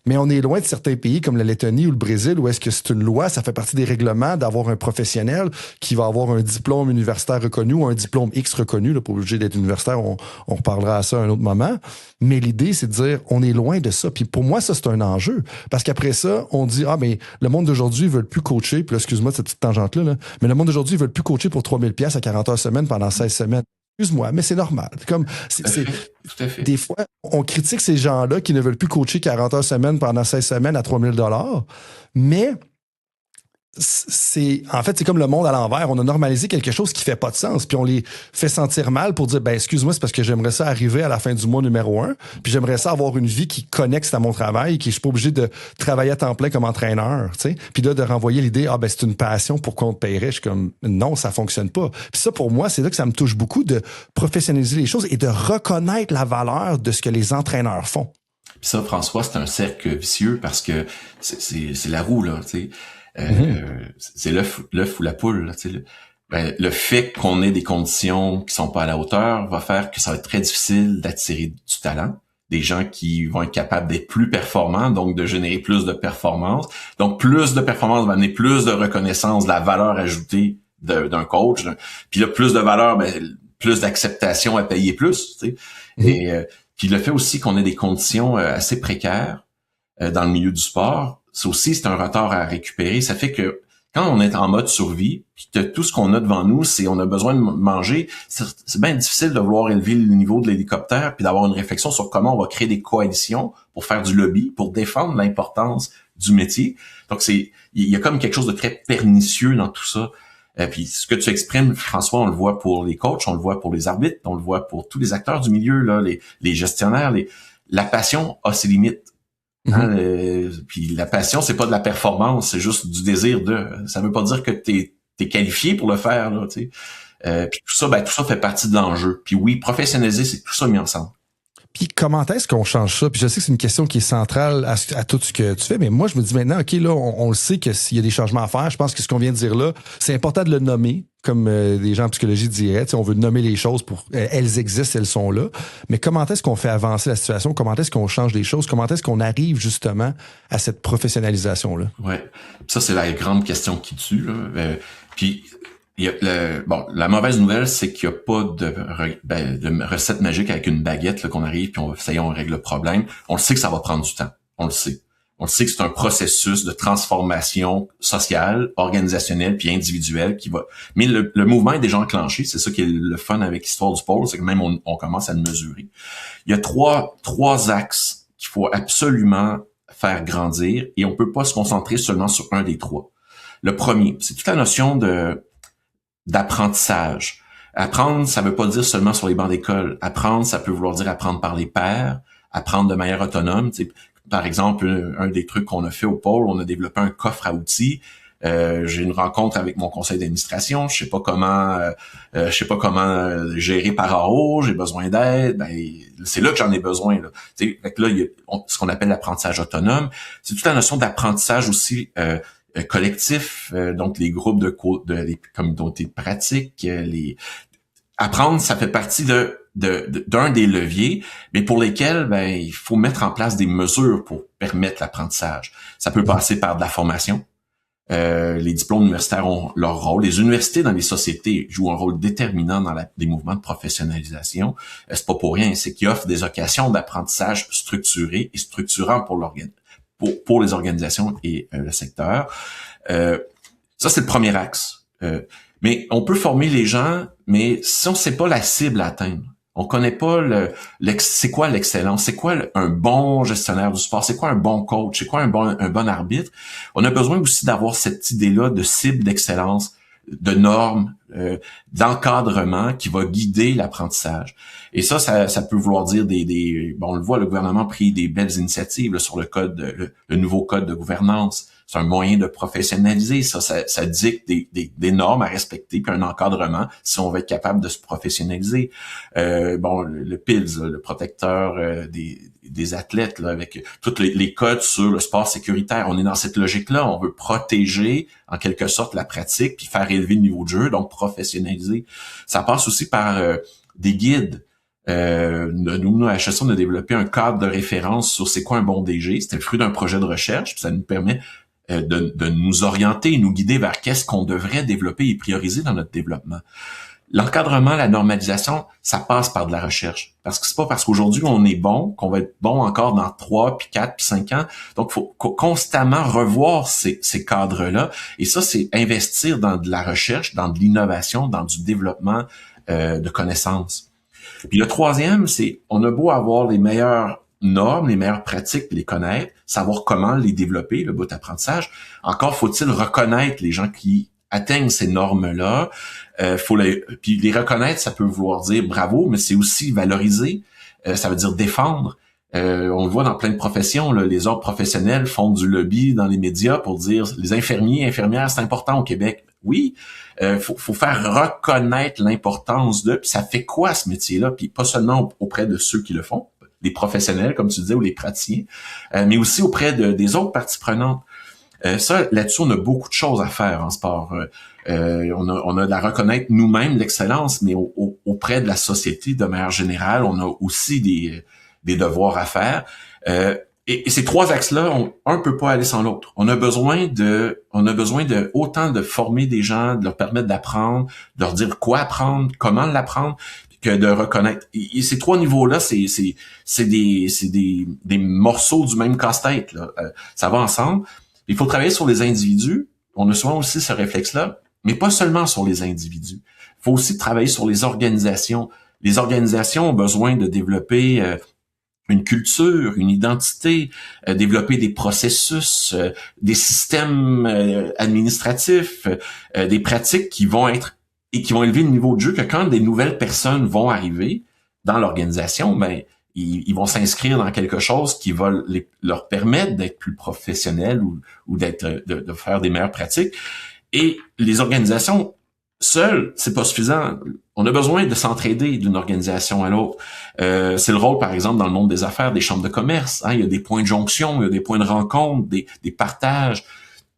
Mais on est loin de certains pays comme la Lettonie ou le Brésil où est-ce que c'est une loi, ça fait partie des règlements d'avoir un professionnel qui va avoir un diplôme universitaire reconnu ou un diplôme X reconnu, là, pas obligé d'être universitaire, on reparlera à ça à un autre moment. Mais l'idée, c'est de dire, on est loin de ça. Puis pour moi, ça, c'est un enjeu. Parce qu'après ça, on dit, mais le monde d'aujourd'hui, ils veulent plus coacher. Puis là, excuse-moi de cette petite tangente-là, là, mais le monde d'aujourd'hui, ils veulent plus coacher pour 3 000 $ à 40 heures semaine pendant 16 semaines. Excuse-moi, mais c'est normal. Tout à fait. Des fois, on critique ces gens-là qui ne veulent plus coacher 40 heures semaine pendant 16 semaines à 3 000 $, mais c'est comme le monde à l'envers. On a normalisé quelque chose qui fait pas de sens, puis on les fait sentir mal pour dire, excuse-moi, c'est parce que j'aimerais ça arriver à la fin du mois numéro 1, puis j'aimerais ça avoir une vie qui connecte à mon travail, qui je suis pas obligé de travailler à temps plein comme entraîneur, tu sais. Puis là, de renvoyer l'idée, c'est une passion, pourquoi on te paierait? Je suis comme, non, ça fonctionne pas. Puis ça, pour moi, c'est là que ça me touche beaucoup de professionnaliser les choses et de reconnaître la valeur de ce que les entraîneurs font. Puis ça, François, c'est un cercle vicieux parce que c'est la roue, là, tu sais. C'est l'œuf ou la poule. Là, le fait qu'on ait des conditions qui sont pas à la hauteur va faire que ça va être très difficile d'attirer du talent, des gens qui vont être capables d'être plus performants, donc de générer plus de performance. Donc plus de performance va amener plus de reconnaissance de la valeur ajoutée d'un coach. Puis là, plus de valeur, plus d'acceptation à payer plus. Tu sais. Et puis le fait aussi qu'on ait des conditions assez précaires dans le milieu du sport, c'est un retard à récupérer. Ça fait que quand on est en mode survie, puis que tout ce qu'on a devant nous, c'est on a besoin de manger, c'est bien difficile de vouloir élever le niveau de l'hélicoptère puis d'avoir une réflexion sur comment on va créer des coalitions pour faire du lobby, pour défendre l'importance du métier. Donc il y a comme quelque chose de très pernicieux dans tout ça. Puis ce que tu exprimes, François, on le voit pour les coachs, on le voit pour les arbitres, on le voit pour tous les acteurs du milieu, là, les gestionnaires. La passion a ses limites. Puis la passion, c'est pas de la performance, c'est juste du désir de. Ça veut pas dire que t'es qualifié pour le faire, là, tu sais. Puis tout ça fait partie de l'enjeu. Puis oui, professionnaliser, c'est tout ça mis ensemble. Puis comment est-ce qu'on change ça? Puis je sais que c'est une question qui est centrale à tout ce que tu fais, mais moi, je me dis maintenant, OK, là, on le sait que s'il y a des changements à faire, je pense que ce qu'on vient de dire là, c'est important de le nommer, comme des gens en psychologie diraient. Tu sais, on veut nommer les choses pour... elles existent, elles sont là. Mais comment est-ce qu'on fait avancer la situation? Comment est-ce qu'on change les choses? Comment est-ce qu'on arrive justement à cette professionnalisation-là? Ouais. Ça, c'est la grande question qui tue, là. Puis... la mauvaise nouvelle, c'est qu'il n'y a pas de recette magique avec une baguette là, qu'on arrive puis on règle le problème. On le sait que ça va prendre du temps. On le sait. On le sait que c'est un processus de transformation sociale, organisationnelle puis individuelle qui va. Mais le mouvement est déjà enclenché. C'est ça qui est le fun avec l'histoire du pôle, c'est que même on commence à le mesurer. Il y a trois axes qu'il faut absolument faire grandir et on peut pas se concentrer seulement sur un des trois. Le premier, c'est toute la notion d'apprentissage. Apprendre, ça veut pas dire seulement sur les bancs d'école. Apprendre, ça peut vouloir dire apprendre par les pairs, apprendre de manière autonome. Tu sais, par exemple, un des trucs qu'on a fait au pôle, on a développé un coffre à outils. J'ai une rencontre avec mon conseil d'administration. Je sais pas comment gérer par en haut. J'ai besoin d'aide. C'est là que j'en ai besoin. Là. Tu sais, fait que là, il y a ce qu'on appelle l'apprentissage autonome. C'est toute la notion d'apprentissage aussi. Collectif, donc les groupes les communautés de pratique, apprendre, ça fait partie d'un des leviers, mais pour lesquels il faut mettre en place des mesures pour permettre l'apprentissage. Ça peut passer par de la formation. Les diplômes universitaires ont leur rôle. Les universités dans les sociétés jouent un rôle déterminant dans des mouvements de professionnalisation. C'est pas pour rien, c'est qu'ils offrent des occasions d'apprentissage structuré et structurant pour les organisations et le secteur. Ça, c'est le premier axe. Mais on peut former les gens, mais si on sait pas la cible à atteindre, on connaît pas c'est quoi l'excellence, c'est quoi un bon gestionnaire du sport, c'est quoi un bon coach, c'est quoi un bon arbitre, on a besoin aussi d'avoir cette idée-là de cible d'excellence, de normes, d'encadrement qui va guider l'apprentissage. Et ça peut vouloir dire on le voit, le gouvernement a pris des belles initiatives là, sur le nouveau code de gouvernance. c'est un moyen de professionnaliser. Ça dicte des normes à respecter, puis un encadrement si on veut être capable de se professionnaliser. Le PILS, le protecteur des athlètes, là, avec tous les codes sur le sport sécuritaire. On est dans cette logique-là. On veut protéger, en quelque sorte, la pratique, puis faire élever le niveau de jeu, donc professionnaliser. Ça passe aussi par des guides. Nous, à HSA, on a développé un cadre de référence sur c'est quoi un bon DG. C'était le fruit d'un projet de recherche, puis ça nous permet de nous orienter et nous guider vers qu'est-ce qu'on devrait développer et prioriser dans notre développement. L'encadrement, la normalisation, ça passe par de la recherche. Parce que c'est pas parce qu'aujourd'hui on est bon qu'on va être bon encore dans 3, puis 4, puis 5 ans. Donc, il faut constamment revoir ces cadres-là. Et ça, c'est investir dans de la recherche, dans de l'innovation, dans du développement de connaissances. Puis le troisième, c'est on a beau avoir les meilleures normes, les meilleures pratiques, puis les connaître, savoir comment les développer, le bout d'apprentissage. Encore faut-il reconnaître les gens qui atteignent ces normes-là. Puis les reconnaître, ça peut vouloir dire bravo, mais c'est aussi valoriser. Ça veut dire défendre. On le voit dans plein de professions, là, les ordres professionnels font du lobby dans les médias pour dire les infirmières, c'est important au Québec. Oui, faut faire reconnaître l'importance de, puis ça fait quoi ce métier-là, puis pas seulement auprès de ceux qui le font, les professionnels, comme tu disais, ou les praticiens, mais aussi auprès des autres parties prenantes. Ça, là-dessus, on a beaucoup de choses à faire en sport. On a de la reconnaître nous-mêmes, l'excellence, mais auprès de la société de manière générale, on a aussi des devoirs à faire. Et ces trois axes-là, un peut pas aller sans l'autre. On a besoin de autant de former des gens, de leur permettre d'apprendre, de leur dire quoi apprendre, comment l'apprendre, que de reconnaître. Et ces trois niveaux-là, c'est des morceaux du même casse-tête, là. Ça va ensemble. Il faut travailler sur les individus. On a souvent aussi ce réflexe-là, mais pas seulement sur les individus. Il faut aussi travailler sur les organisations. Les organisations ont besoin de développer une culture, une identité, développer des processus, des systèmes administratifs, des pratiques qui vont élever le niveau de jeu, que quand des nouvelles personnes vont arriver dans l'organisation, ils vont s'inscrire dans quelque chose qui va leur permettre d'être plus professionnels ou de faire des meilleures pratiques. Et les organisations seules, c'est pas suffisant. On a besoin de s'entraider d'une organisation à l'autre. C'est le rôle, par exemple, dans le monde des affaires, des chambres de commerce. Il y a des points de jonction, il y a des points de rencontre, des partages.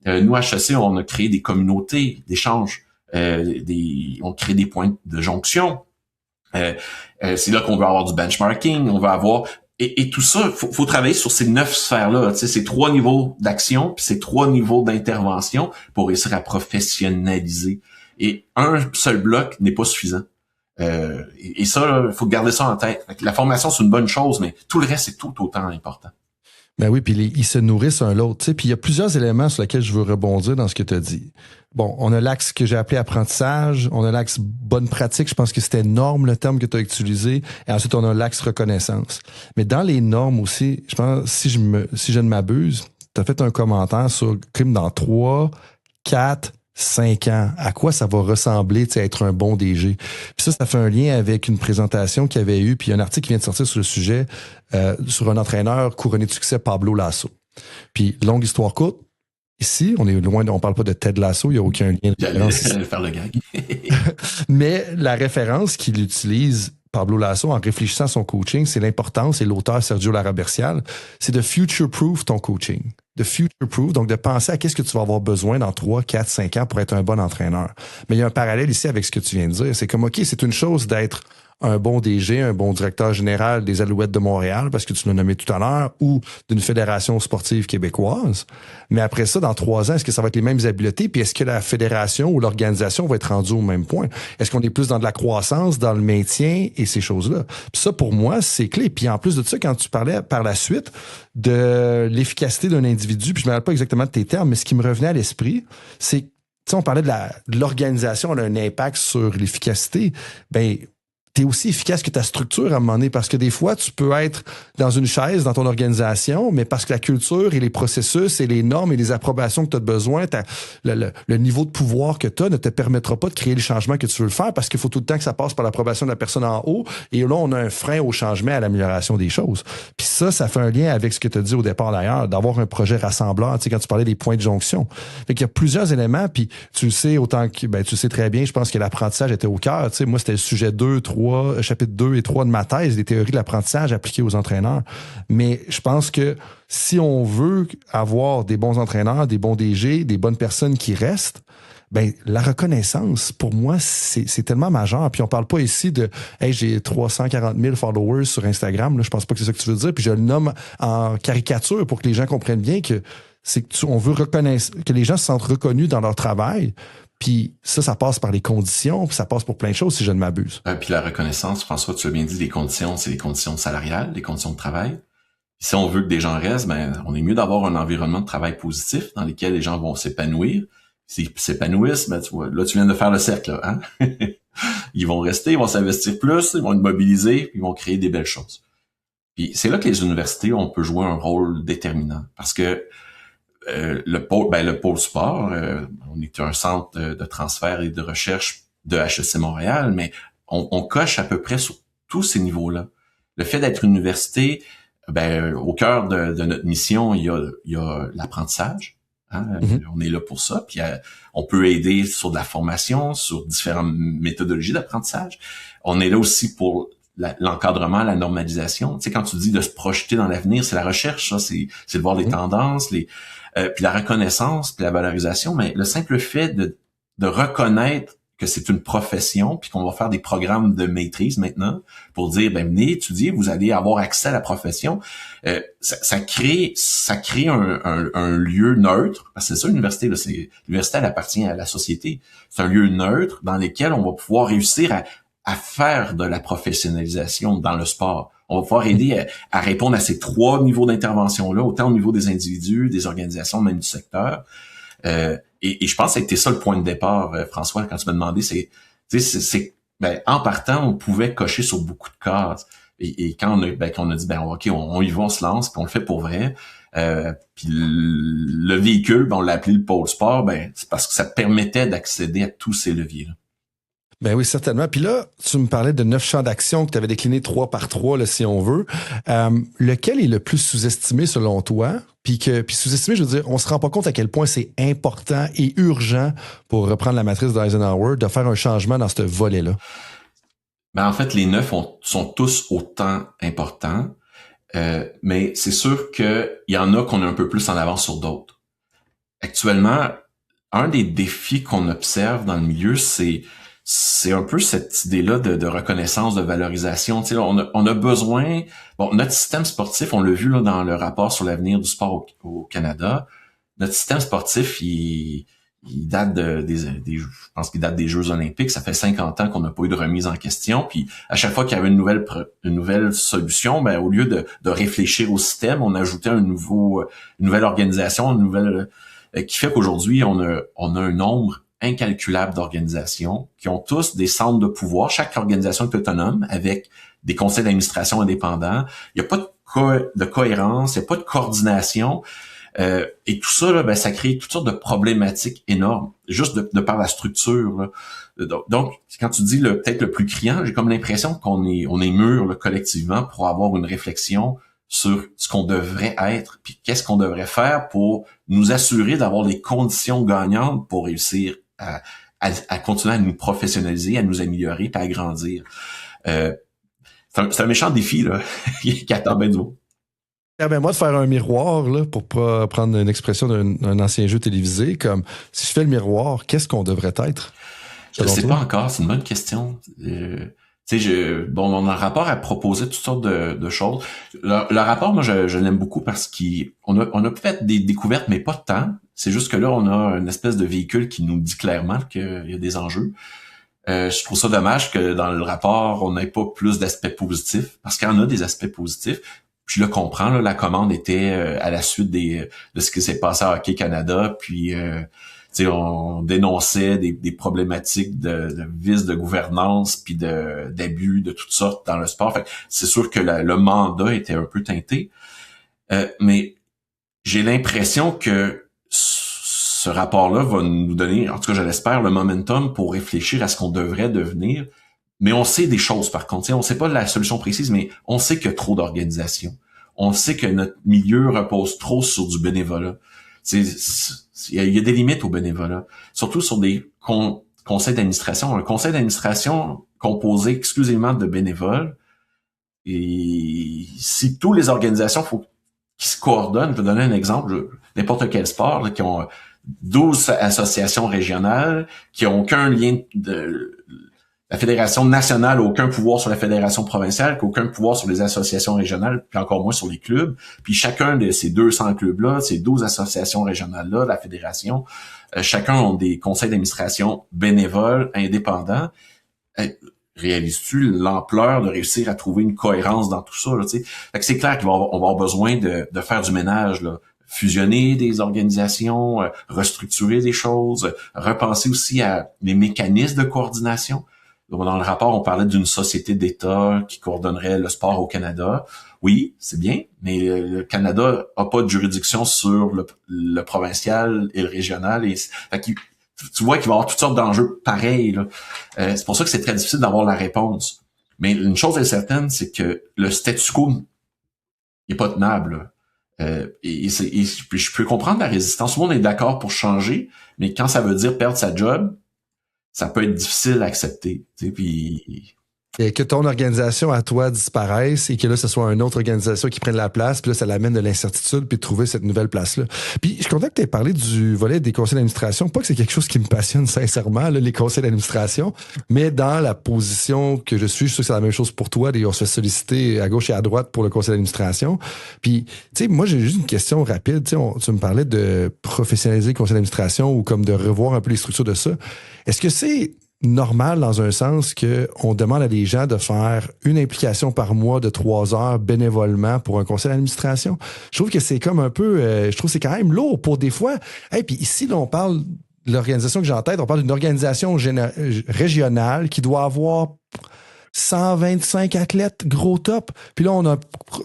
Nous, à HEC, on a créé des communautés d'échange. On crée des points de jonction. C'est là qu'on veut avoir du benchmarking, on va avoir et tout ça, faut travailler sur ces 9 sphères-là, tu sais, ces 3 niveaux d'action, puis ces 3 niveaux d'intervention pour réussir à professionnaliser. Et un seul bloc n'est pas suffisant. Et ça, il faut garder ça en tête. La formation, c'est une bonne chose, mais tout le reste, c'est tout autant important. Ben oui, puis ils se nourrissent un l'autre. Tu sais, puis il y a plusieurs éléments sur lesquels je veux rebondir dans ce que tu as dit. Bon, on a l'axe que j'ai appelé apprentissage, on a l'axe bonne pratique, je pense que c'était norme le terme que tu as utilisé, et ensuite on a l'axe reconnaissance. Mais dans les normes aussi, je pense, si je ne m'abuse, tu as fait un commentaire sur comme dans 3, 4, 5 ans, à quoi ça va ressembler, tu sais, être un bon DG. Puis ça fait un lien avec une présentation qu'il y avait eu, puis un article qui vient de sortir sur le sujet, sur un entraîneur couronné de succès, Pablo Lasso. Puis, longue histoire courte, ici, on est loin, on parle pas de Ted Lasso, il n'y a aucun lien de référence. J'allais faire le gag. Mais la référence qu'il utilise, Pablo Lasso, en réfléchissant à son coaching, c'est l'importance, et l'auteur Sergio Larabercial, c'est de future-proof ton coaching. De future-proof, donc de penser à qu'est-ce que tu vas avoir besoin dans 3, 4, 5 ans pour être un bon entraîneur. Mais il y a un parallèle ici avec ce que tu viens de dire. C'est comme, OK, c'est une chose d'être un bon DG, un bon directeur général des Alouettes de Montréal, parce que tu l'as nommé tout à l'heure, ou d'une fédération sportive québécoise. Mais après ça, dans 3 ans, est-ce que ça va être les mêmes habiletés? Puis est-ce que la fédération ou l'organisation va être rendue au même point? Est-ce qu'on est plus dans de la croissance, dans le maintien et ces choses-là? Puis ça, pour moi, c'est clé. Puis en plus de ça, quand tu parlais par la suite de l'efficacité d'un individu, puis je ne me rappelle pas exactement de tes termes, mais ce qui me revenait à l'esprit, c'est, tu sais, on parlait de l'organisation, elle a un impact sur l'efficacité. Ben, t'es aussi efficace que ta structure à un moment donné, parce que des fois, tu peux être dans une chaise dans ton organisation, mais parce que la culture et les processus et les normes et les approbations que tu as besoin, le niveau de pouvoir que tu as ne te permettra pas de créer le changement que tu veux le faire, parce qu'il faut tout le temps que ça passe par l'approbation de la personne en haut, et là, on a un frein au changement, à l'amélioration des choses. Puis ça fait un lien avec ce que tu as dit au départ d'ailleurs, d'avoir un projet rassembleur, tu sais, quand tu parlais des points de jonction. Fait qu'il y a plusieurs éléments, puis tu le sais autant que, tu le sais très bien, je pense que l'apprentissage était au cœur, tu sais, moi, c'était le sujet 2, 3, chapitre 2 et 3 de ma thèse, les théories de l'apprentissage appliquées aux entraîneurs. Mais je pense que si on veut avoir des bons entraîneurs, des bons DG, des bonnes personnes qui restent, ben la reconnaissance, pour moi, c'est tellement majeur. Puis on parle pas ici de « Hey, j'ai 340 000 followers sur Instagram ». Là, je pense pas que c'est ça que tu veux dire. Puis je le nomme en caricature pour que les gens comprennent bien que c'est que on veut reconnaître, que les gens se sentent reconnus dans leur travail. Puis ça passe par les conditions, puis ça passe pour plein de choses, si je ne m'abuse. Puis la reconnaissance, François, tu as bien dit, les conditions, c'est les conditions salariales, les conditions de travail. Puis si on veut que des gens restent, ben on est mieux d'avoir un environnement de travail positif dans lequel les gens vont s'épanouir. S'ils s'épanouissent, ben tu vois, là tu viens de faire le cercle, là, hein? Ils vont rester, ils vont s'investir plus, ils vont être mobilisés, puis ils vont créer des belles choses. Puis c'est là que les universités, on peut jouer un rôle déterminant, parce que le pôle sport, on est un centre de transfert et de recherche de HEC Montréal, mais on coche à peu près sur tous ces niveaux-là. Le fait d'être une université, au cœur de notre mission, il y a l'apprentissage. Hein? On est là pour ça. Puis on peut aider sur de la formation, sur différentes méthodologies d'apprentissage. On est là aussi pour l'encadrement, la normalisation. Tu sais, quand tu dis de se projeter dans l'avenir, c'est la recherche, ça, c'est de voir les tendances, puis la reconnaissance, puis la valorisation. Mais le simple fait de reconnaître que c'est une profession, puis qu'on va faire des programmes de maîtrise maintenant pour dire, venez étudier, vous allez avoir accès à la profession. Ça crée un lieu neutre, parce que c'est ça l'université, là, l'université, elle appartient à la société. C'est un lieu neutre dans lequel on va pouvoir réussir à faire de la professionnalisation dans le sport. On va pouvoir aider à répondre à ces 3 niveaux d'intervention-là, autant au niveau des individus, des organisations, même du secteur. Et je pense que c'était ça le point de départ, François, quand tu m'as demandé, en partant, on pouvait cocher sur beaucoup de cases. Et quand on a dit, OK, on y va, on se lance, puis on le fait pour vrai. Puis le véhicule, on l'a appelé le pôle sport, c'est parce que ça permettait d'accéder à tous ces leviers-là. Ben oui, certainement. Puis là, tu me parlais de 9 champs d'action que tu avais déclinés 3 par 3, là, si on veut. Lequel est le plus sous-estimé selon toi? Puis sous-estimé, je veux dire, on se rend pas compte à quel point c'est important et urgent, pour reprendre la matrice d'Eisenhower, de faire un changement dans ce volet-là. En fait, les 9 sont tous autant importants, mais c'est sûr qu'il y en a qu'on est un peu plus en avance sur d'autres. Actuellement, un des défis qu'on observe dans le milieu, c'est un peu cette idée-là de reconnaissance, de valorisation. Tu sais, on a besoin. Bon, notre système sportif, on l'a vu là dans le rapport sur l'avenir du sport au Canada. Notre système sportif, il date je pense qu'il date des Jeux Olympiques. Ça fait 50 ans qu'on n'a pas eu de remise en question. Puis à chaque fois qu'il y avait une nouvelle solution, au lieu de réfléchir au système, on ajoutait une nouvelle organisation, qui fait qu'aujourd'hui on a un nombre incalculable d'organisations qui ont tous des centres de pouvoir. Chaque organisation est autonome avec des conseils d'administration indépendants. Il n'y a pas de cohérence, il n'y a pas de coordination. Et tout ça, là, ça crée toutes sortes de problématiques énormes, juste de par la structure. Là. Donc, quand tu dis peut-être le plus criant, j'ai comme l'impression qu'on est mûr là, collectivement pour avoir une réflexion sur ce qu'on devrait être, puis qu'est-ce qu'on devrait faire pour nous assurer d'avoir les conditions gagnantes pour réussir à continuer à nous professionnaliser, à nous améliorer, puis à grandir. C'est un méchant défi là, qui attend bien du monde. Moi, de faire un miroir, là, pour pas prendre une expression d'un ancien jeu télévisé, comme si je fais le miroir, qu'est-ce qu'on devrait être? Je ne sais pas encore, c'est une bonne question. Mon rapport a proposé toutes sortes de choses. Le rapport, moi, je l'aime beaucoup parce qu'on a fait des découvertes, mais pas de temps. C'est juste que là, on a une espèce de véhicule qui nous dit clairement qu'il y a des enjeux. Je trouve ça dommage que dans le rapport, on n'ait pas plus d'aspects positifs, parce qu'il y en a des aspects positifs. Je le comprends, là, la commande était à la suite de ce qui s'est passé à Hockey Canada, puis on dénonçait des problématiques de vices de gouvernance puis d'abus de toutes sortes dans le sport. Fait que c'est sûr que le mandat était un peu teinté, mais j'ai l'impression que ce rapport-là va nous donner, en tout cas je l'espère, le momentum pour réfléchir à ce qu'on devrait devenir. Mais on sait des choses par contre. On sait pas la solution précise, mais on sait qu'il y a trop d'organisations. On sait que notre milieu repose trop sur du bénévolat. Il y a des limites au bénévolat, surtout sur des conseils d'administration. Un conseil d'administration composé exclusivement de bénévoles, et si toutes les organisations qui se coordonnent, je vais donner un exemple, n'importe quel sport, là, qui ont 12 associations régionales, qui ont aucun lien de... La fédération nationale n'a aucun pouvoir sur la fédération provinciale, qui n'a aucun pouvoir sur les associations régionales, puis encore moins sur les clubs. Puis chacun de ces 200 clubs-là, ces 12 associations régionales-là, la fédération, chacun ont des conseils d'administration bénévoles, indépendants. Réalises-tu l'ampleur de réussir à trouver une cohérence dans tout ça, là, tu sais? Fait que c'est clair qu'on va avoir besoin de faire du ménage, là. Fusionner des organisations, restructurer des choses, repenser aussi à les mécanismes de coordination. Dans le rapport, on parlait d'une société d'État qui coordonnerait le sport au Canada. Oui, c'est bien, mais le Canada a pas de juridiction sur le provincial et le régional. Fait que, tu vois qu'il va y avoir toutes sortes d'enjeux pareils, là. C'est pour ça que c'est très difficile d'avoir la réponse. Mais une chose est certaine, c'est que le statu quo n'est pas tenable, là. Je peux comprendre la résistance. Tout le monde est d'accord pour changer, mais quand ça veut dire perdre sa job, ça peut être difficile à accepter. Tu sais, puis... Et que ton organisation à toi disparaisse et que là, ce soit une autre organisation qui prenne la place, puis là, ça l'amène de l'incertitude, puis de trouver cette nouvelle place-là. Puis je suis content que tu aies parlé du volet des conseils d'administration. Pas que c'est quelque chose qui me passionne sincèrement, là, les conseils d'administration, mais dans la position que je suis sûr que c'est la même chose pour toi. On se fait solliciter à gauche et à droite pour le conseil d'administration. Puis, tu sais, moi, j'ai juste une question rapide. Tu me parlais de professionnaliser le conseil d'administration ou comme de revoir un peu les structures de ça. Est-ce que c'est normal dans un sens qu'on demande à des gens de faire une implication par mois de 3 heures bénévolement pour un conseil d'administration? Je trouve que c'est comme un peu... je trouve que c'est quand même lourd pour des fois. Hey, puis ici, là, on parle de l'organisation que j'ai en tête, on parle d'une organisation régionale qui doit avoir 125 athlètes, gros top. Puis là, on a un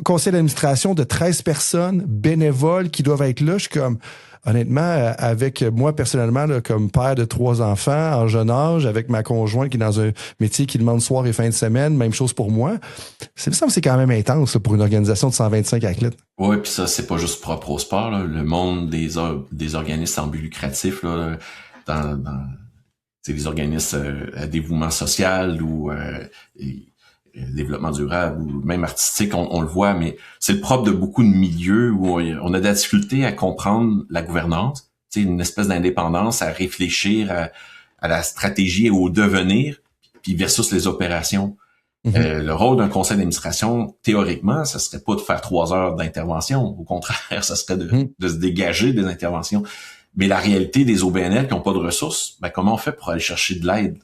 conseil d'administration de 13 personnes bénévoles qui doivent être là. Je suis comme... Honnêtement, avec moi personnellement, là, comme père de 3 enfants en jeune âge, avec ma conjointe qui est dans un métier qui demande soir et fin de semaine, même chose pour moi, c'est quand même intense là, pour une organisation de 125 athlètes. Oui, puis ça, c'est pas juste propre au sport, là. Le monde des organismes sans but lucratif, là, dans les organismes à dévouement social ou développement durable ou même artistique, on le voit, mais c'est le propre de beaucoup de milieux où on a de la difficulté à comprendre la gouvernance, une espèce d'indépendance, à réfléchir à la stratégie et au devenir, puis versus les opérations. Mm-hmm. Le rôle d'un conseil d'administration, théoriquement, ça serait pas de faire 3 heures d'intervention. Au contraire, ça serait de se dégager des interventions. Mais la réalité des OBNL qui n'ont pas de ressources, comment on fait pour aller chercher de l'aide?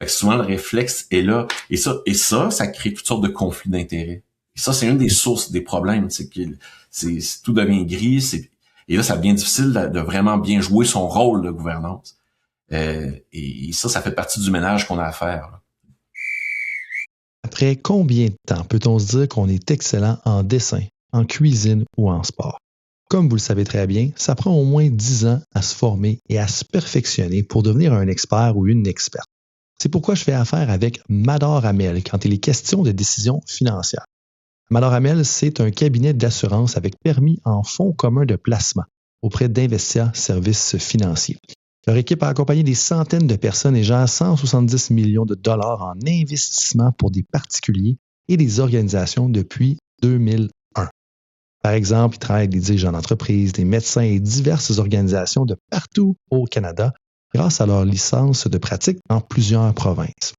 Fait que souvent, le réflexe est là. Et ça crée toutes sortes de conflits d'intérêts. Et ça, c'est une des sources des problèmes. C'est que tout devient gris. Et là, ça devient difficile de vraiment bien jouer son rôle de gouvernance. Et ça fait partie du ménage qu'on a à faire, là. Après combien de temps peut-on se dire qu'on est excellent en dessin, en cuisine ou en sport? Comme vous le savez très bien, ça prend au moins 10 ans à se former et à se perfectionner pour devenir un expert ou une experte. C'est pourquoi je fais affaire avec Mador Hamel quand il est question de décisions financières. Mador Hamel, c'est un cabinet d'assurance avec permis en fonds communs de placement auprès d'Investia Services Financiers. Leur équipe a accompagné des centaines de personnes et gère 170 millions de dollars en investissement pour des particuliers et des organisations depuis 2001. Par exemple, ils travaillent avec des dirigeants d'entreprise, des médecins et diverses organisations de partout au Canada grâce à leur licence de pratique dans plusieurs provinces.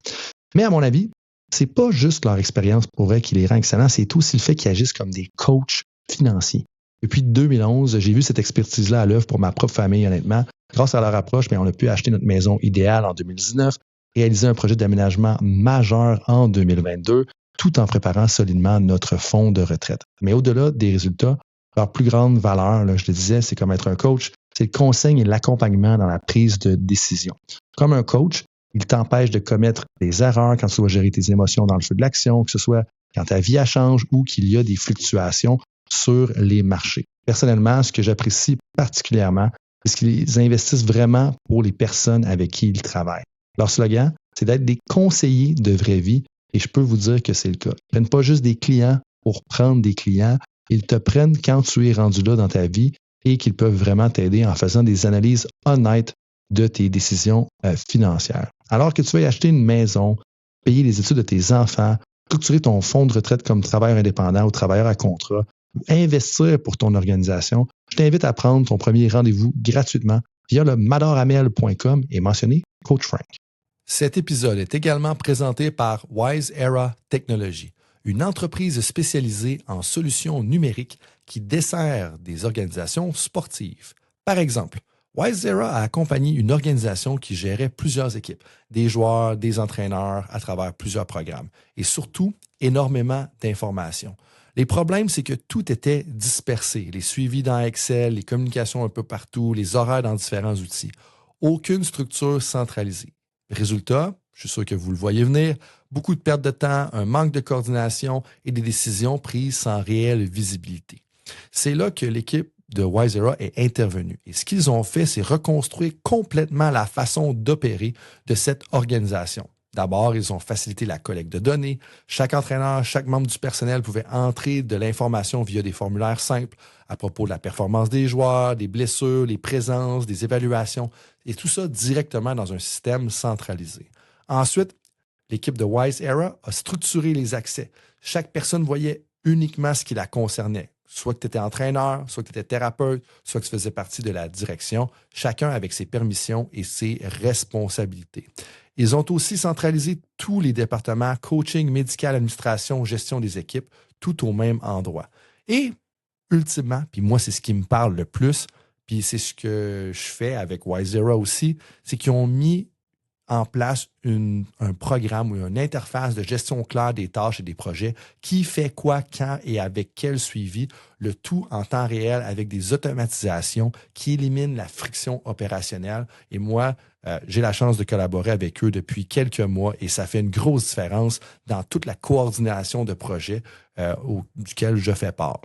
Mais à mon avis, c'est pas juste leur expérience pour vrai qui les rend excellents, c'est aussi le fait qu'ils agissent comme des coachs financiers. Depuis 2011, j'ai vu cette expertise-là à l'œuvre pour ma propre famille, honnêtement. Grâce à leur approche, on a pu acheter notre maison idéale en 2019, réaliser un projet d'aménagement majeur en 2022, tout en préparant solidement notre fonds de retraite. Mais au-delà des résultats, leur plus grande valeur, là, je le disais, c'est comme être un coach, c'est le conseil et l'accompagnement dans la prise de décision. Comme un coach, il t'empêche de commettre des erreurs quand tu dois gérer tes émotions dans le feu de l'action, que ce soit quand ta vie change ou qu'il y a des fluctuations sur les marchés. Personnellement, ce que j'apprécie particulièrement, c'est qu'ils investissent vraiment pour les personnes avec qui ils travaillent. Leur slogan, c'est d'être des conseillers de vraie vie et je peux vous dire que c'est le cas. Ils ne prennent pas juste des clients pour prendre des clients, ils te prennent quand tu es rendu là dans ta vie et qu'ils peuvent vraiment t'aider en faisant des analyses honnêtes de tes décisions financières. Alors que tu vas acheter une maison, payer les études de tes enfants, structurer ton fonds de retraite comme travailleur indépendant ou travailleur à contrat, ou investir pour ton organisation, je t'invite à prendre ton premier rendez-vous gratuitement via le madoramel.com et mentionner Coach Frank. Cet épisode est également présenté par Wise Era Technology, une entreprise spécialisée en solutions numériques qui dessert des organisations sportives. Par exemple, Wise Era a accompagné une organisation qui gérait plusieurs équipes, des joueurs, des entraîneurs à travers plusieurs programmes et surtout énormément d'informations. Les problèmes, c'est que tout était dispersé, les suivis dans Excel, les communications un peu partout, les horaires dans différents outils. Aucune structure centralisée. Résultat, je suis sûr que vous le voyez venir, beaucoup de pertes de temps, un manque de coordination et des décisions prises sans réelle visibilité. C'est là que l'équipe de Wise Era est intervenue. Et ce qu'ils ont fait, c'est reconstruire complètement la façon d'opérer de cette organisation. D'abord, ils ont facilité la collecte de données. Chaque entraîneur, chaque membre du personnel pouvait entrer de l'information via des formulaires simples à propos de la performance des joueurs, des blessures, les présences, des évaluations, et tout ça directement dans un système centralisé. Ensuite, l'équipe de Wise Era a structuré les accès. Chaque personne voyait uniquement ce qui la concernait. Soit que tu étais entraîneur, soit que tu étais thérapeute, soit que tu faisais partie de la direction, chacun avec ses permissions et ses responsabilités. Ils ont aussi centralisé tous les départements, coaching, médical, administration, gestion des équipes, tout au même endroit. Et ultimement, puis moi, c'est ce qui me parle le plus, puis c'est ce que je fais avec Wise Era aussi, c'est qu'ils ont mis en place un programme ou une interface de gestion claire des tâches et des projets, qui fait quoi, quand et avec quel suivi, le tout en temps réel avec des automatisations qui éliminent la friction opérationnelle. Et moi, j'ai la chance de collaborer avec eux depuis quelques mois et ça fait une grosse différence dans toute la coordination de projets duquel je fais part.